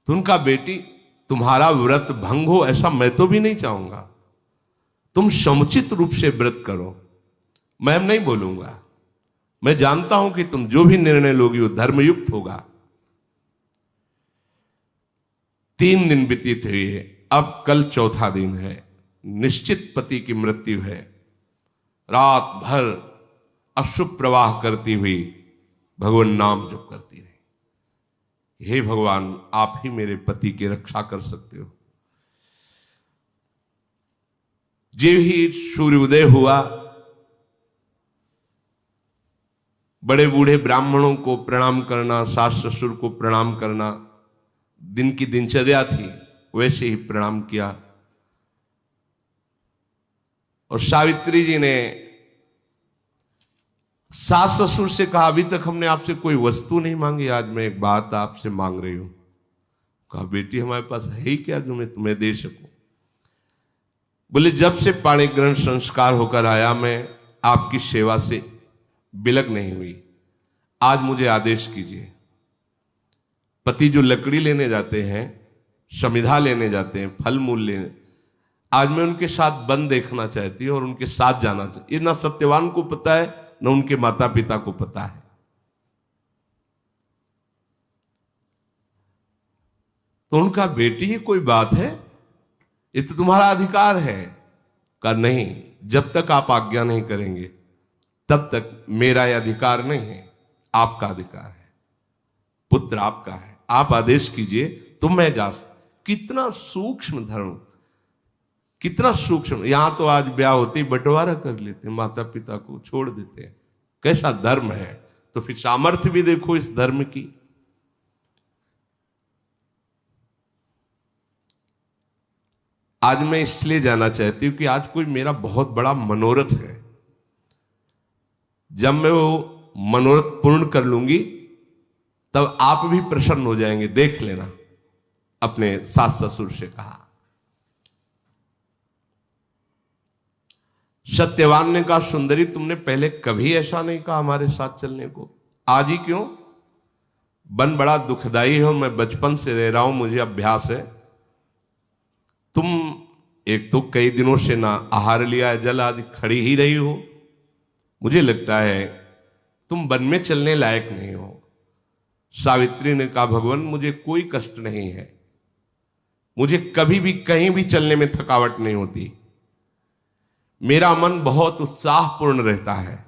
तो उनका, बेटी तुम्हारा व्रत भंग हो ऐसा मैं तो भी नहीं चाहूंगा, तुम समुचित रूप से व्रत करो। मैं नहीं बोलूंगा, मैं जानता हूं कि तुम जो भी निर्णय लोगी वो धर्मयुक्त होगा। 3 दिन व्यतीत हुए, अब कल चौथा दिन है। निश्चित पति की मृत्यु है। रात भर अशुभ प्रवाह करती हुई भगवान नाम जप करती रही। हे भगवान, आप ही मेरे पति की रक्षा कर सकते हो। जो ही सूर्योदय हुआ, बड़े बूढ़े ब्राह्मणों को प्रणाम करना, सास ससुर को प्रणाम करना दिन की दिनचर्या थी, वैसे ही प्रणाम किया। और सावित्री जी ने सास ससुर से कहा, अभी तक हमने आपसे कोई वस्तु नहीं मांगी, आज मैं एक बात आपसे मांग रही हूं। कहा, बेटी हमारे पास है ही क्या जो मैं तुम्हें दे सकूं? बोले, जब से पाणी ग्रहण संस्कार होकर आया मैं आपकी सेवा से बिलक नहीं हुई। आज मुझे आदेश कीजिए। पति जो लकड़ी लेने जाते हैं, समिधा लेने जाते हैं, फल मूल लेने, आज मैं उनके साथ वन देखना चाहती हूं और उनके साथ जाना चाहती। ये ना सत्यवान को पता है, न उनके माता पिता को पता है। तो उनका, बेटी ये कोई बात है? ये तो तुम्हारा अधिकार है। कहा, नहीं, जब तक आप आज्ञा नहीं करेंगे तब तक मेरा यह अधिकार नहीं है, आपका अधिकार है। पुत्र आपका है, आप आदेश कीजिए तो मैं जा सकता। कितना सूक्ष्म धर्म, कितना सूक्ष्म। यहां तो आज ब्याह होते ही बंटवारा कर लेते हैं, माता पिता को छोड़ देते हैं। कैसा धर्म है? तो फिर सामर्थ्य भी देखो इस धर्म की। आज मैं इसलिए जाना चाहती हूं कि आज कोई मेरा बहुत बड़ा मनोरथ है। जब मैं वो मनोरथ पूर्ण कर लूंगी तब आप भी प्रसन्न हो जाएंगे, देख लेना। अपने सास ससुर से कहा। सत्यवान ने कहा, सुंदरी तुमने पहले कभी ऐसा नहीं कहा हमारे साथ चलने को, आज ही क्यों? बन बड़ा दुखदाई है और मैं बचपन से रह रहा हूं, मुझे अभ्यास है। तुम एक तो कई दिनों से ना आहार लिया है, जल आदि खड़ी ही रही हो, मुझे लगता है तुम वन में चलने लायक नहीं हो। सावित्री ने कहा, भगवान मुझे कोई कष्ट नहीं है, मुझे कभी भी कहीं भी चलने में थकावट नहीं होती, मेरा मन बहुत उत्साहपूर्ण रहता है।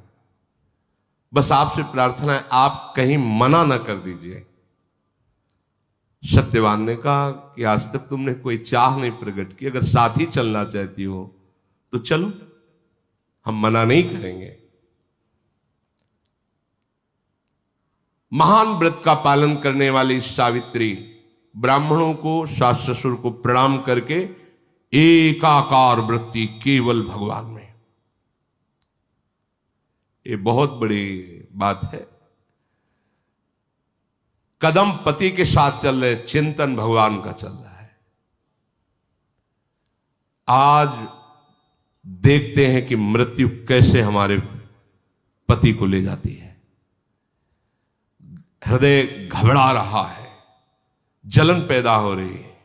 बस आपसे प्रार्थना है आप कहीं मना ना कर दीजिए। सत्यवान ने कहा कि आज तक तुमने कोई चाह नहीं प्रकट की, अगर साथ ही चलना चाहती हो तो चलो, हम मना नहीं करेंगे। महान व्रत का पालन करने वाली सावित्री ब्राह्मणों को, सास ससुर को प्रणाम करके एकाकार वृत्ति केवल भगवान में। ये बहुत बड़ी बात है। कदम पति के साथ चल रहे, चिंतन भगवान का चल रहा है। आज देखते हैं कि मृत्यु कैसे हमारे पति को ले जाती है। हृदय घबरा रहा है, जलन पैदा हो रही है,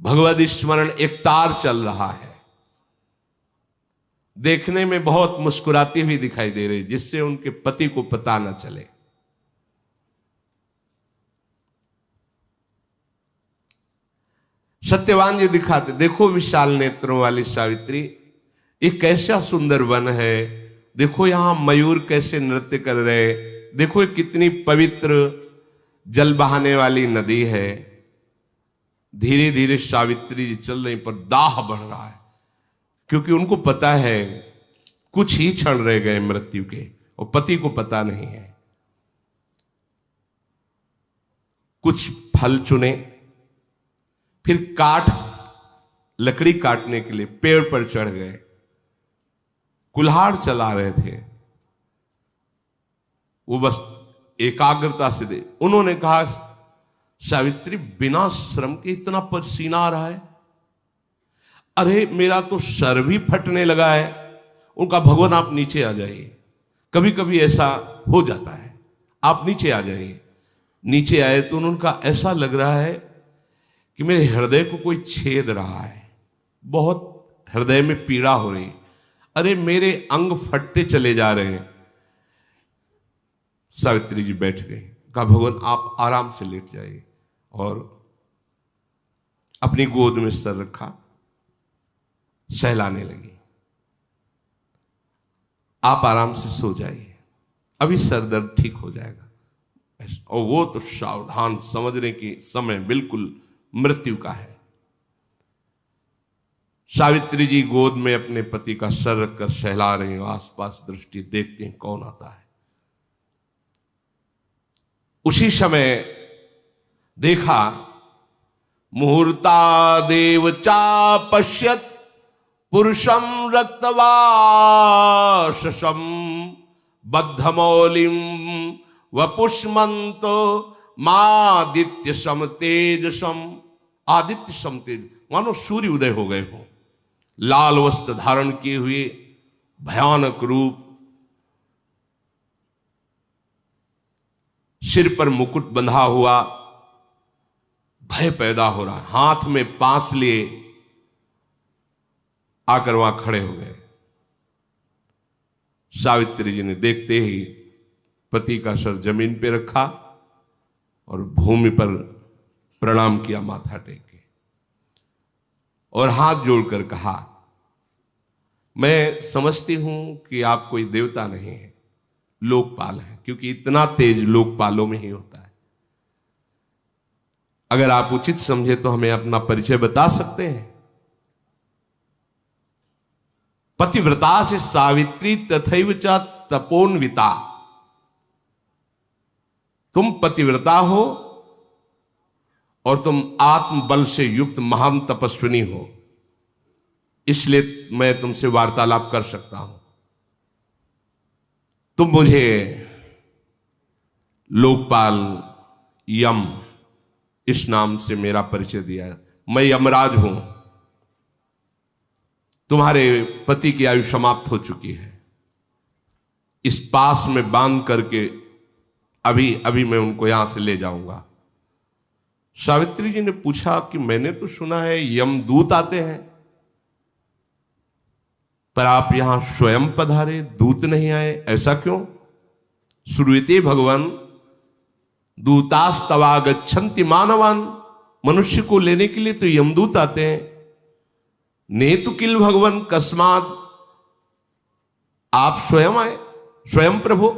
भगवद स्मरण एक तार चल रहा है। देखने में बहुत मुस्कुराती हुई दिखाई दे रही, जिससे उनके पति को पता न चले। सत्यवान जी दिखाते, देखो विशाल नेत्रों वाली सावित्री, एक कैसा सुंदर वन है, देखो यहां मयूर कैसे नृत्य कर रहे, देखो कितनी पवित्र जल बहाने वाली नदी है। धीरे धीरे सावित्री जी चल रही, पर दाह बढ़ रहा है, क्योंकि उनको पता है कुछ ही क्षण रह गए मृत्यु के, और पति को पता नहीं है। कुछ फल चुने, फिर लकड़ी काटने के लिए पेड़ पर चढ़ गए, कुल्हाड़ चला रहे थे। वो बस एकाग्रता से दे। उन्होंने कहा, सावित्री बिना श्रम के इतना पसीना आ रहा है, अरे मेरा तो सर भी फटने लगा है। उनका, भगवान आप नीचे आ जाइए, कभी कभी ऐसा हो जाता है, आप नीचे आ जाइए। नीचे आए तो उनका ऐसा लग रहा है कि मेरे हृदय को कोई छेद रहा है, बहुत हृदय में पीड़ा हो रही, अरे मेरे अंग फटते चले जा रहे हैं। सावित्री जी बैठ गई, कहा भगवान आप आराम से लेट जाइए, और अपनी गोद में सर रखा, सहलाने लगी। आप आराम से सो जाइए, अभी सर दर्द ठीक हो जाएगा। और वो तो सावधान, समझने की समय बिल्कुल मृत्यु का है। सावित्री जी गोद में अपने पति का सर रखकर सहला रहे हैं, आसपास दृष्टि देखते हैं कौन आता है। उसी समय देखा, मुहूर्ता देव चा पश्यत पुरुषम रक्तवाससम बद्धमौलिम वपुष्मंतो मादित्य सम तेजसम। आदित्य सम तेज, मानो सूर्य उदय हो गए हो, लाल वस्त्र धारण किए हुए, भयानक रूप, सिर पर मुकुट बंधा हुआ, भय पैदा हो रहा है। हाथ में पास लिए आकर वहां खड़े हो गए। सावित्री जी ने देखते ही पति का सर जमीन पे रखा और भूमि पर प्रणाम किया, माथा टेके, और हाथ जोड़कर कहा, मैं समझती हूं कि आप कोई देवता नहीं है, लोकपाल है, क्योंकि इतना तेज लोकपालों में ही होता है। अगर आप उचित समझे तो हमें अपना परिचय बता सकते हैं। पतिव्रता से सावित्री तथैव च तपोन्विता। तुम पतिव्रता हो और तुम आत्मबल से युक्त महान तपस्विनी हो। इसलिए मैं तुमसे वार्तालाप कर सकता हूं। तुम मुझे लोकपाल यम इस नाम से मेरा परिचय दिया है। मैं यमराज हूं। तुम्हारे पति की आयु समाप्त हो चुकी है। इस पास में बांध करके अभी अभी मैं उनको यहां से ले जाऊंगा। सावित्री जी ने पूछा कि मैंने तो सुना है यमदूत आते हैं, पर आप यहां स्वयं पधारे, दूत नहीं आए, ऐसा क्यों? श्रूयते भगवान दूतास्तवागच्छन्ति मानवान। मनुष्य को लेने के लिए तो यमदूत आते हैं। नेतु किल भगवान कस्मात, आप स्वयं आए, स्वयं प्रभु।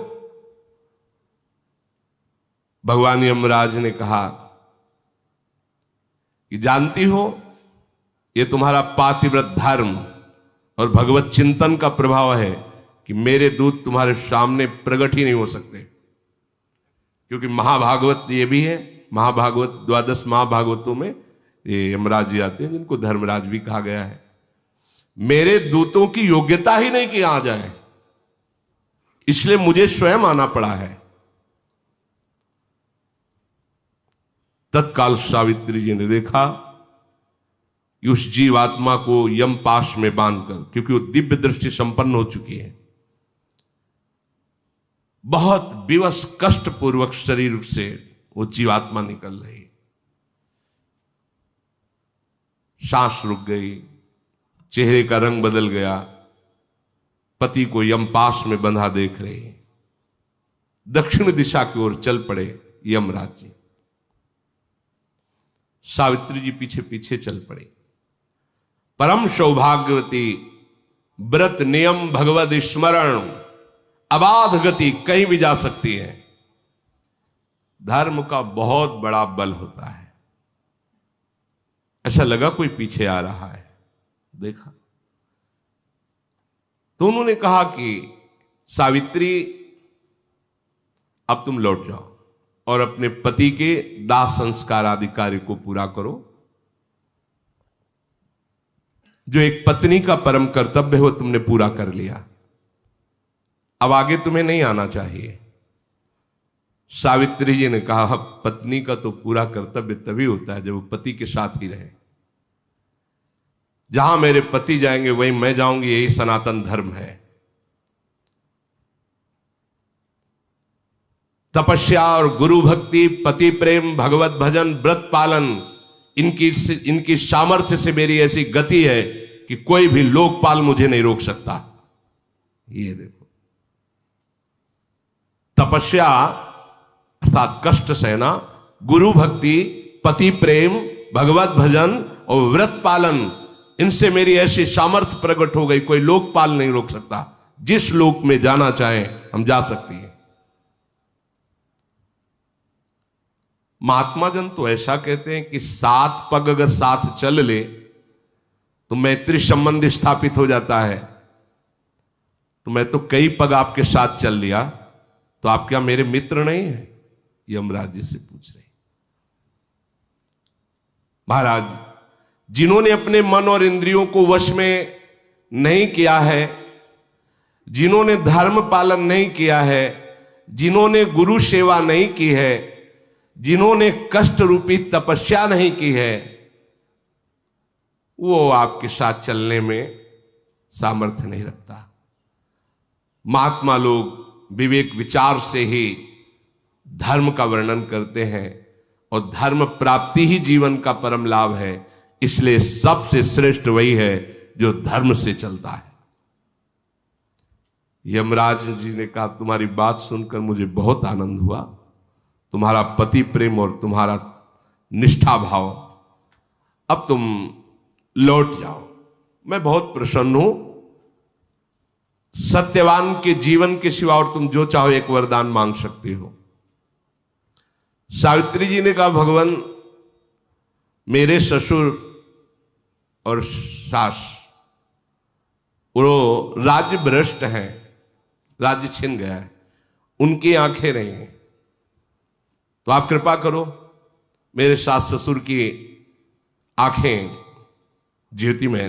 भगवान यमराज ने कहा कि जानती हो, ये तुम्हारा पातिव्रत धर्म और भगवत चिंतन का प्रभाव है कि मेरे दूत तुम्हारे सामने प्रकट ही नहीं हो सकते। क्योंकि महाभागवत ये भी है, महाभागवत 12 महाभागवतों में ये यमराज जी आते हैं, जिनको धर्मराज भी कहा गया है। मेरे दूतों की योग्यता ही नहीं कि आ जाए, इसलिए मुझे स्वयं आना पड़ा है। तत्काल सावित्री जी ने देखा कि उस जीवात्मा को यम पाश में बांधकर, क्योंकि वो दिव्य दृष्टि संपन्न हो चुकी है, बहुत विवश कष्ट पूर्वक शरीर से वो जीवात्मा निकल रही, सांस रुक गई, चेहरे का रंग बदल गया, पति को यमपाश में बंधा देख रही। दक्षिण दिशा की ओर चल पड़े यमराज जी। सावित्री जी पीछे पीछे चल पड़े। परम सौभाग्यवती, व्रत नियम भगवद स्मरण, अबाध गति, कहीं भी जा सकती है। धर्म का बहुत बड़ा बल होता है। ऐसा लगा कोई पीछे आ रहा है, देखा तो उन्होंने कहा कि सावित्री, अब तुम लौट जाओ और अपने पति के दाह संस्कार आदि कार्य को पूरा करो। जो एक पत्नी का परम कर्तव्य है वो तुमने पूरा कर लिया, अब आगे तुम्हें नहीं आना चाहिए। सावित्री जी ने कहा, पत्नी का तो पूरा कर्तव्य तभी होता है जब वो पति के साथ ही रहे। जहां मेरे पति जाएंगे वहीं मैं जाऊंगी, यही सनातन धर्म है। तपस्या और गुरु भक्ति, पति प्रेम, भगवत भजन, व्रत पालन, इनकी सामर्थ्य से मेरी ऐसी गति है कि कोई भी लोकपाल मुझे नहीं रोक सकता। ये देखो, तपस्या अर्थात कष्ट सहना, गुरु भक्ति, पति प्रेम, भगवत भजन और व्रत पालन, इनसे मेरी ऐसी सामर्थ्य प्रकट हो गई, कोई लोकपाल नहीं रोक सकता। जिस लोक में जाना चाहें हम जा सकती हैं। महात्मा जन तो ऐसा कहते हैं कि 7 पग अगर साथ चल ले तो मैत्री संबंध स्थापित हो जाता है। तो मैं तो कई पग आपके साथ चल लिया, तो आप क्या मेरे मित्र नहीं है? यमराज जी से पूछ रहे। महाराज, जिन्होंने अपने मन और इंद्रियों को वश में नहीं किया है, जिन्होंने धर्म पालन नहीं किया है, जिन्होंने गुरु सेवा नहीं की है, जिन्होंने कष्ट रूपी तपस्या नहीं की है, वो आपके साथ चलने में सामर्थ्य नहीं रखता। महात्मा लोग विवेक विचार से ही धर्म का वर्णन करते हैं और धर्म प्राप्ति ही जीवन का परम लाभ है। इसलिए सबसे श्रेष्ठ वही है जो धर्म से चलता है। यमराज जी ने कहा, तुम्हारी बात सुनकर मुझे बहुत आनंद हुआ। तुम्हारा पति प्रेम और तुम्हारा निष्ठा भाव, अब तुम लौट जाओ। मैं बहुत प्रसन्न हूं। सत्यवान के जीवन के सिवा और तुम जो चाहो एक वरदान मांग सकते हो। सावित्री जी ने कहा, भगवान, मेरे ससुर और सास वो राज्य भ्रष्ट हैं, राज्य छिन गया है, उनकी आंखें नहीं हैं, तो आप कृपा करो मेरे सास ससुर की आंखें ज्योतिमय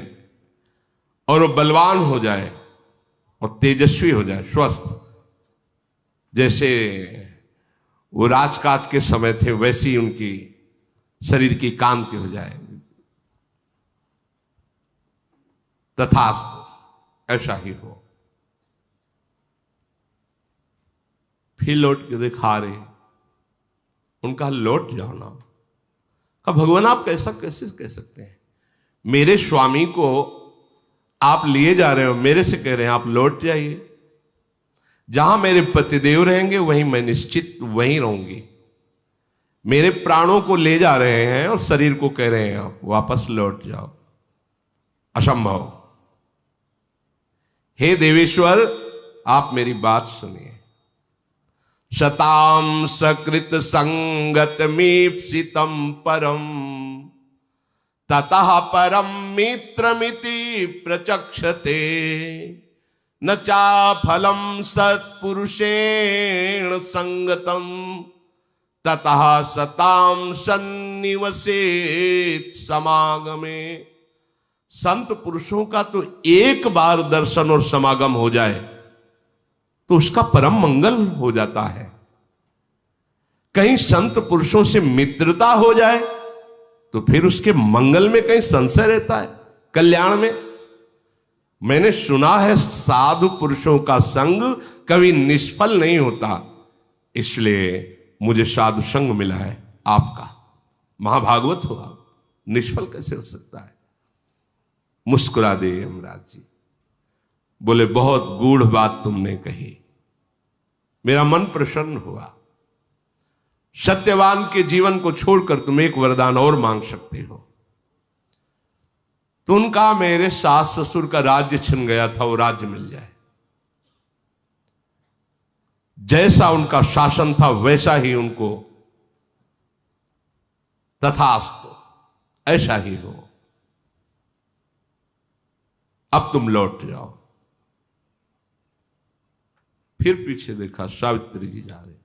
और वो बलवान हो जाए और तेजस्वी हो जाए, स्वस्थ, जैसे वो राजकाज के समय थे वैसी उनकी शरीर की कांति हो जाए। तथास्तु, ऐसा ही हो। फिर लौट के दिखा रहे, उनका लौट जाओ ना। कहा भगवान आप कैसा कैसे कह सकते हैं, मेरे स्वामी को आप लिए जा रहे हो, मेरे से कह रहे हैं आप लौट जाइए। जहां मेरे पतिदेव रहेंगे वहीं मैं निश्चित वहीं रहूंगी। मेरे प्राणों को ले जा रहे हैं और शरीर को कह रहे हैं आप वापस लौट जाओ, असंभव। हे देवेश्वर आप मेरी बात सुनिए। शताम सकृत संगत मीप्सितम परम ततः परम मित्रमिति प्रचक्षते न चा फलम सत्पुरुषेण संगतम ततः सताम सन्निवसेत समागमे। संत पुरुषों का तो एक बार दर्शन और समागम हो जाए तो उसका परम मंगल हो जाता है। कहीं संत पुरुषों से मित्रता हो जाए तो फिर उसके मंगल में कहीं संशय रहता है, कल्याण में। मैंने सुना है साधु पुरुषों का संग कभी निष्फल नहीं होता, इसलिए मुझे साधु संग मिला है आपका। महाभागवत हो आप, निष्फल कैसे हो सकता है। मुस्कुरा दे यमराज जी, बोले बहुत गूढ़ बात तुमने कही, मेरा मन प्रसन्न हुआ। सत्यवान के जीवन को छोड़कर तुम एक वरदान और मांग सकते हो। तो उनका मेरे सास ससुर का राज्य छिन गया था, वो राज्य मिल जाए। जैसा उनका शासन था वैसा ही उनको, तथास्तु, ऐसा ही हो। अब तुम लौट जाओ। फिर पीछे देखा, सावित्री जी जा रहे।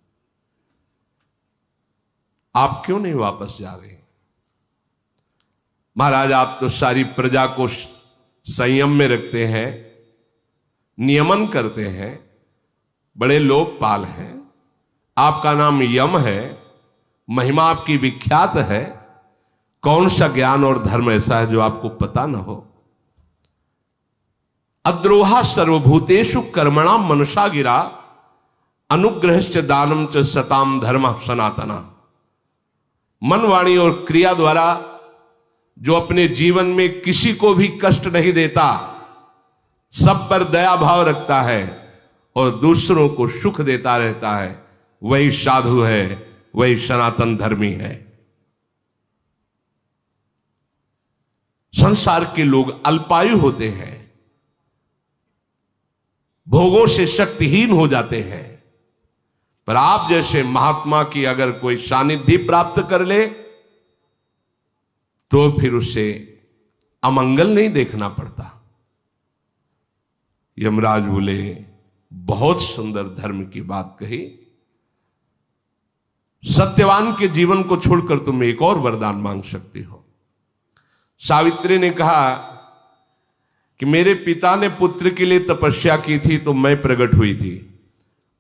आप क्यों नहीं वापस जा रहे? महाराज आप तो सारी प्रजा को संयम में रखते हैं, नियमन करते हैं, बड़े लोकपाल हैं, आपका नाम यम है, महिमा आपकी विख्यात है। कौन सा ज्ञान और धर्म ऐसा है जो आपको पता ना हो? अद्रोहा सर्वभूतेषु कर्मणाम मनुषा गिरा अनुग्रहश्च दानम च सताम धर्म सनातना। मन, वाणी और क्रिया द्वारा जो अपने जीवन में किसी को भी कष्ट नहीं देता, सब पर दया भाव रखता है और दूसरों को सुख देता रहता है, वही साधु है, वही सनातन धर्मी है। संसार के लोग अल्पायु होते हैं, भोगों से शक्तिहीन हो जाते हैं, पर आप जैसे महात्मा की अगर कोई सानिध्य प्राप्त कर ले तो फिर उसे अमंगल नहीं देखना पड़ता। यमराज बोले बहुत सुंदर धर्म की बात कही। सत्यवान के जीवन को छोड़कर तुम एक और वरदान मांग सकती हो। सावित्री ने कहा कि मेरे पिता ने पुत्र के लिए तपस्या की थी तो मैं प्रकट हुई थी।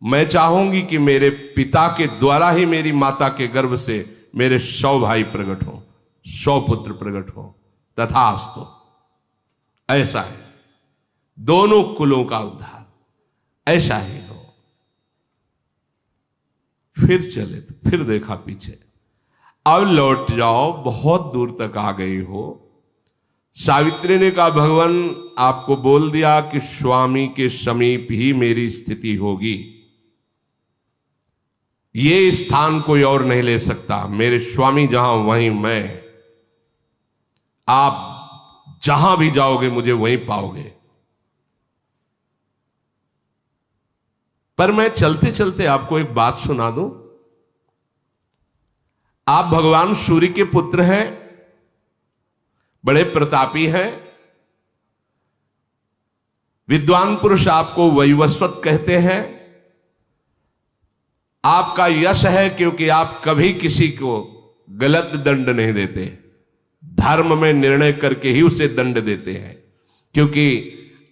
मैं चाहूंगी कि मेरे पिता के द्वारा ही मेरी माता के गर्भ से मेरे 100 भाई प्रकट हो, 100 पुत्र प्रकट हो। तथास्तु, ऐसा है। दोनों कुलों का उद्धार, ऐसा ही हो। फिर चले तो फिर देखा पीछे, अब लौट जाओ, बहुत दूर तक आ गई हो। सावित्री ने कहा भगवान आपको बोल दिया कि स्वामी के समीप ही मेरी स्थिति होगी, ये स्थान कोई और नहीं ले सकता। मेरे स्वामी जहां वहीं मैं, आप जहां भी जाओगे मुझे वहीं पाओगे। पर मैं चलते चलते आपको एक बात सुना दूं। आप भगवान सूर्य के पुत्र हैं, बड़े प्रतापी हैं, विद्वान पुरुष आपको वैवस्वत कहते हैं। आपका यश है क्योंकि आप कभी किसी को गलत दंड नहीं देते, धर्म में निर्णय करके ही उसे दंड देते हैं। क्योंकि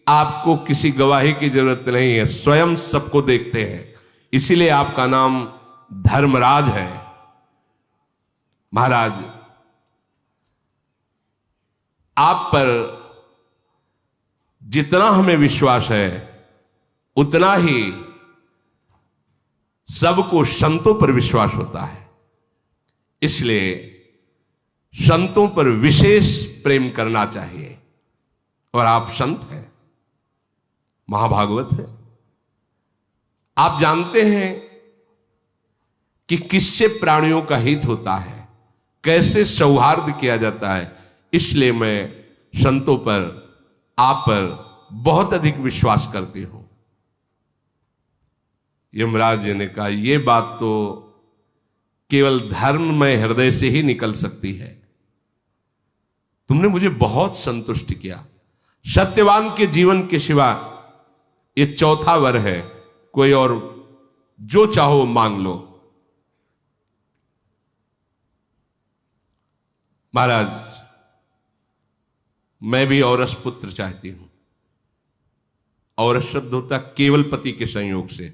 आपको किसी गवाही की जरूरत नहीं है, स्वयं सबको देखते हैं, इसीलिए आपका नाम धर्मराज है। महाराज, आप पर जितना हमें विश्वास है उतना ही सबको संतों पर विश्वास होता है, इसलिए संतों पर विशेष प्रेम करना चाहिए। और आप संत हैं, महाभागवत है, आप जानते हैं कि किससे प्राणियों का हित होता है, कैसे सौहार्द किया जाता है, इसलिए मैं संतों पर, आप पर बहुत अधिक विश्वास करती हूं। यमराज जी ने कहा, यह बात तो केवल धर्ममय हृदय से ही निकल सकती है। तुमने मुझे बहुत संतुष्ट किया। सत्यवान के जीवन के सिवा ये चौथा वर है, कोई और जो चाहो मांग लो। महाराज, मैं भी औरस पुत्र चाहती हूं। औरस शब्द होता केवल पति के संयोग से,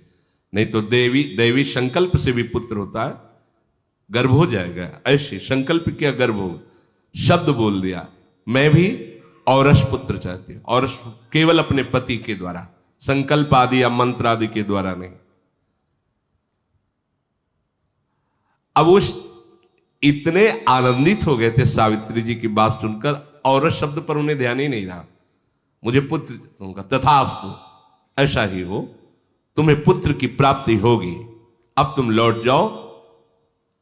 नहीं तो देवी संकल्प से भी पुत्र होता है, गर्भ हो जाएगा। ऐसे संकल्प किया, गर्भ हो, शब्द बोल दिया। मैं भी औरस पुत्र चाहती हूं, और केवल अपने पति के द्वारा, संकल्प आदि या मंत्र आदि के द्वारा नहीं। अब वो इतने आनंदित हो गए थे सावित्री जी की बात सुनकर, औरस शब्द पर उन्हें ध्यान ही नहीं रहा। मुझे पुत्र, उनका तथास्तु, ऐसा ही हो, तुम्हें पुत्र की प्राप्ति होगी, अब तुम लौट जाओ,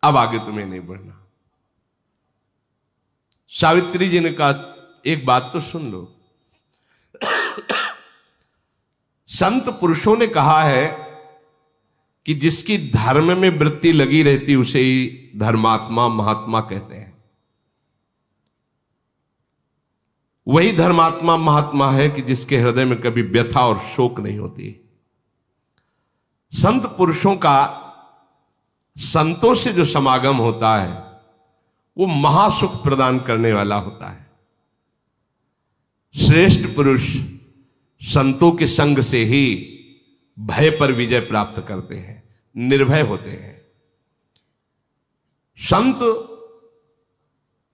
अब आगे तुम्हें नहीं बढ़ना। सावित्री जी ने कहा, एक बात तो सुन लो, संत पुरुषों ने कहा है कि जिसकी धर्म में वृत्ति लगी रहती उसे ही धर्मात्मा महात्मा कहते हैं। वही धर्मात्मा महात्मा है कि जिसके हृदय में कभी व्यथा और शोक नहीं होती। संत पुरुषों का संतों से जो समागम होता है वो महासुख प्रदान करने वाला होता है। श्रेष्ठ पुरुष संतों के संग से ही भय पर विजय प्राप्त करते हैं, निर्भय होते हैं। संत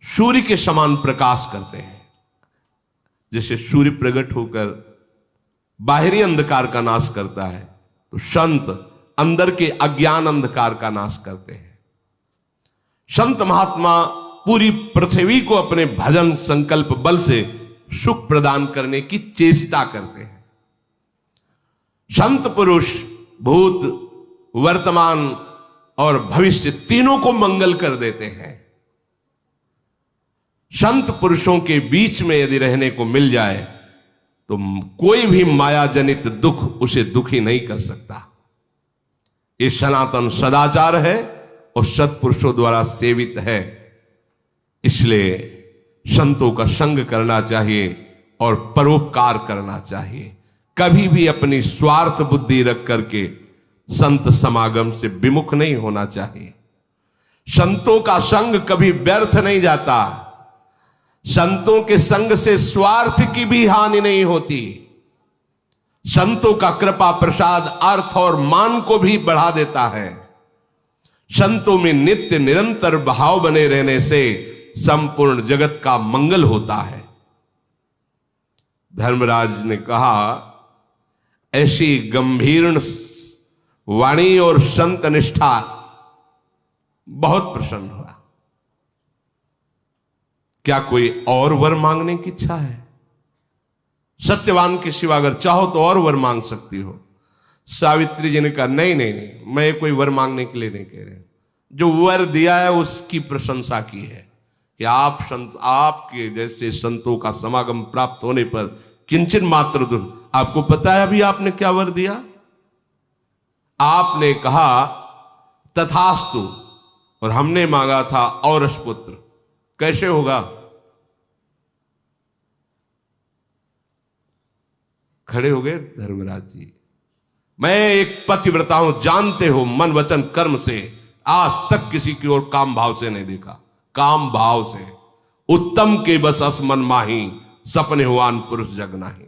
सूर्य के समान प्रकाश करते हैं। जैसे सूर्य प्रकट होकर बाहरी अंधकार का नाश करता है, तो संत अंदर के अज्ञान अंधकार का नाश करते हैं। संत महात्मा पूरी पृथ्वी को अपने भजन संकल्प बल से सुख प्रदान करने की चेष्टा करते हैं। संत पुरुष भूत, वर्तमान और भविष्य तीनों को मंगल कर देते हैं। संत पुरुषों के बीच में यदि रहने को मिल जाए तो कोई भी माया जनित दुख उसे दुखी नहीं कर सकता। ये सनातन सदाचार है और सत्पुरुषों द्वारा सेवित है, इसलिए संतों का संग करना चाहिए और परोपकार करना चाहिए। कभी भी अपनी स्वार्थ बुद्धि रख करके संत समागम से विमुख नहीं होना चाहिए। संतों का संग कभी व्यर्थ नहीं जाता। संतों के संग से स्वार्थ की भी हानि नहीं होती। संतों का कृपा प्रसाद अर्थ और मान को भी बढ़ा देता है। संतों में नित्य निरंतर भाव बने रहने से संपूर्ण जगत का मंगल होता है। धर्मराज ने कहा, ऐसी गंभीर वाणी और संत निष्ठा, बहुत प्रसन्न हुआ। क्या कोई और वर मांगने की इच्छा है? सत्यवान के सिवा अगर चाहो तो और वर मांग सकती हो। सावित्री जी ने कहा, नहीं नहीं नहीं, मैं कोई वर मांगने के लिए नहीं कह रहे। जो वर दिया है उसकी प्रशंसा की है कि आप संत, आपके जैसे संतों का समागम प्राप्त होने पर किंचन मात्र दुख। आपको पता है अभी आपने क्या वर दिया? आपने कहा तथास्तु, और हमने मांगा था औरस पुत्र। कैसे होगा? खड़े हो गए धर्मराज जी। मैं एक पतिव्रता हूं, जानते हो, मन वचन कर्म से आज तक किसी की ओर काम भाव से नहीं देखा। काम भाव से उत्तम के बस अस मन माही, सपने हुआन पुरुष जग नाही।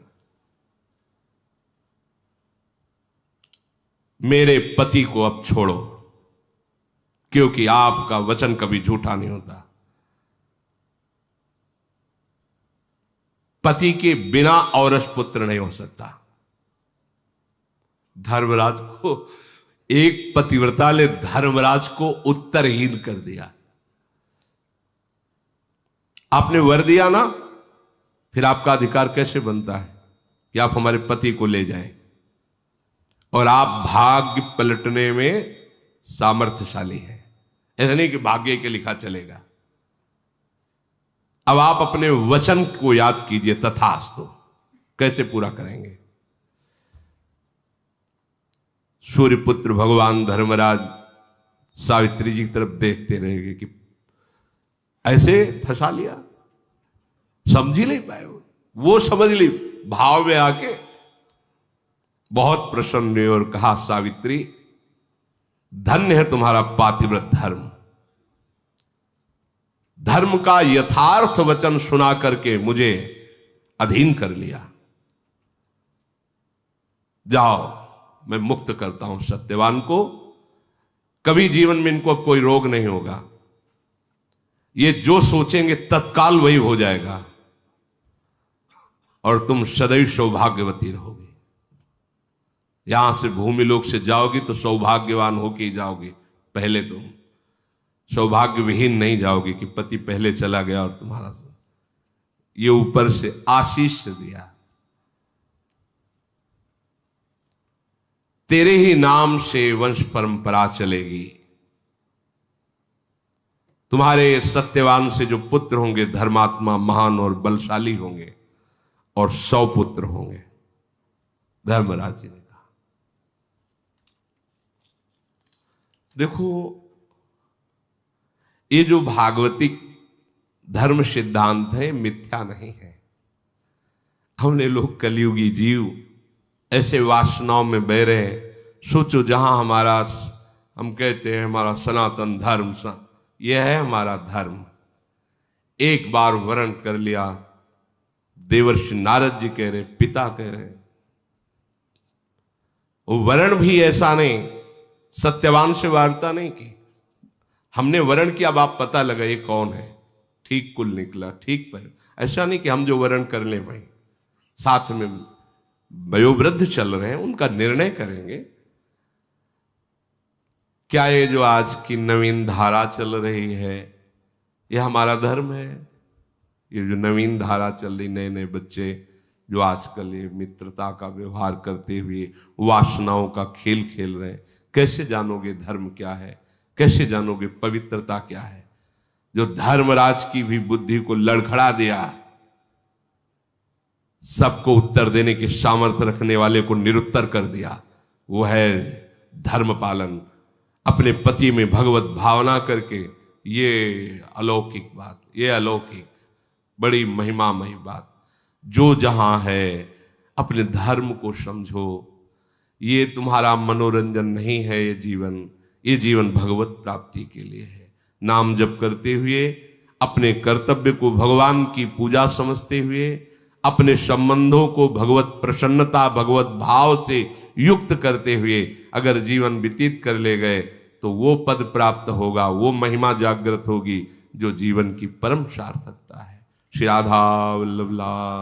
मेरे पति को अब छोड़ो, क्योंकि आपका वचन कभी झूठा नहीं होता। पति के बिना औरस पुत्र नहीं हो सकता। धर्मराज को, एक पतिव्रता ने धर्मराज को उत्तरहीन कर दिया। आपने वर दिया ना, फिर आपका अधिकार कैसे बनता है कि आप हमारे पति को ले जाएं? और आप भाग्य पलटने में सामर्थ्यशाली हैं। ऐसा नहीं कि भाग्य के लिखा चलेगा। अब आप अपने वचन को याद कीजिए, तथास्तु। कैसे पूरा करेंगे? सूर्यपुत्र भगवान धर्मराज सावित्री जी की तरफ देखते रहेंगे कि ऐसे फंसा लिया, समझ ही नहीं पाए। वो समझ ली भाव में आके, बहुत प्रसन्न हुए और कहा, सावित्री धन्य है तुम्हारा पातिव्रत धर्म। धर्म का यथार्थ वचन सुना करके मुझे अधीन कर लिया। जाओ, मैं मुक्त करता हूं सत्यवान को। कभी जीवन में इनको अब कोई रोग नहीं होगा। ये जो सोचेंगे तत्काल वही हो जाएगा, और तुम सदैव सौभाग्यवती रहोगे। यहां से भूमि लोक से जाओगी तो सौभाग्यवान होके ही जाओगी। पहले तुम सौभाग्य विहीन नहीं जाओगे कि पति पहले चला गया और तुम्हारा ये ऊपर से आशीष से दिया। तेरे ही नाम से वंश परंपरा चलेगी। तुम्हारे सत्यवान से जो पुत्र होंगे धर्मात्मा, महान और बलशाली होंगे, और 100 पुत्र होंगे। धर्मराज जी ने कहा, देखो ये जो भागवतिक धर्म सिद्धांत है मिथ्या नहीं है। हमने लोग कलयुगी जीव ऐसे वासनाओं में बह रहे हैं। सोचो, जहां हमारा, हम कहते हैं हमारा सनातन धर्म, यह है हमारा धर्म। एक बार वर्ण कर लिया, देवर्षि नारद जी कह रहे, पिता कह रहे, वो वर्ण भी ऐसा नहीं, सत्यवान से वार्ता नहीं की। हमने वर्ण किया, अब आप पता लगा ये कौन है, ठीक कुल निकला, ठीक पर। ऐसा नहीं कि हम जो वर्ण कर ले वही, साथ में वयोवृद्ध चल रहे हैं, उनका निर्णय करेंगे। क्या ये जो आज की नवीन धारा चल रही है, यह हमारा धर्म है? ये जो नवीन धारा चल रही, नए नए बच्चे जो आजकल ये मित्रता का व्यवहार करते हुए वासनाओं का खेल खेल रहे हैं, कैसे जानोगे धर्म क्या है? कैसे जानोगे पवित्रता क्या है? जो धर्मराज की भी बुद्धि को लड़खड़ा दिया, सबको उत्तर देने के सामर्थ्य रखने वाले को निरुत्तर कर दिया, वो है धर्म पालन। अपने पति में भगवत भावना करके, ये अलौकिक बात, ये अलौकिक बड़ी महिमामयी बात। जो जहां है अपने धर्म को समझो। ये तुम्हारा मनोरंजन नहीं है, ये जीवन भगवत प्राप्ति के लिए है। नाम जप करते हुए अपने कर्तव्य को भगवान की पूजा समझते हुए, अपने संबंधों को भगवत प्रसन्नता, भगवत भाव से युक्त करते हुए अगर जीवन व्यतीत कर ले गए तो वो पद प्राप्त होगा, वो महिमा जागृत होगी जो जीवन की परम सार्थकता है। श्री राधा वल्लभ लाल।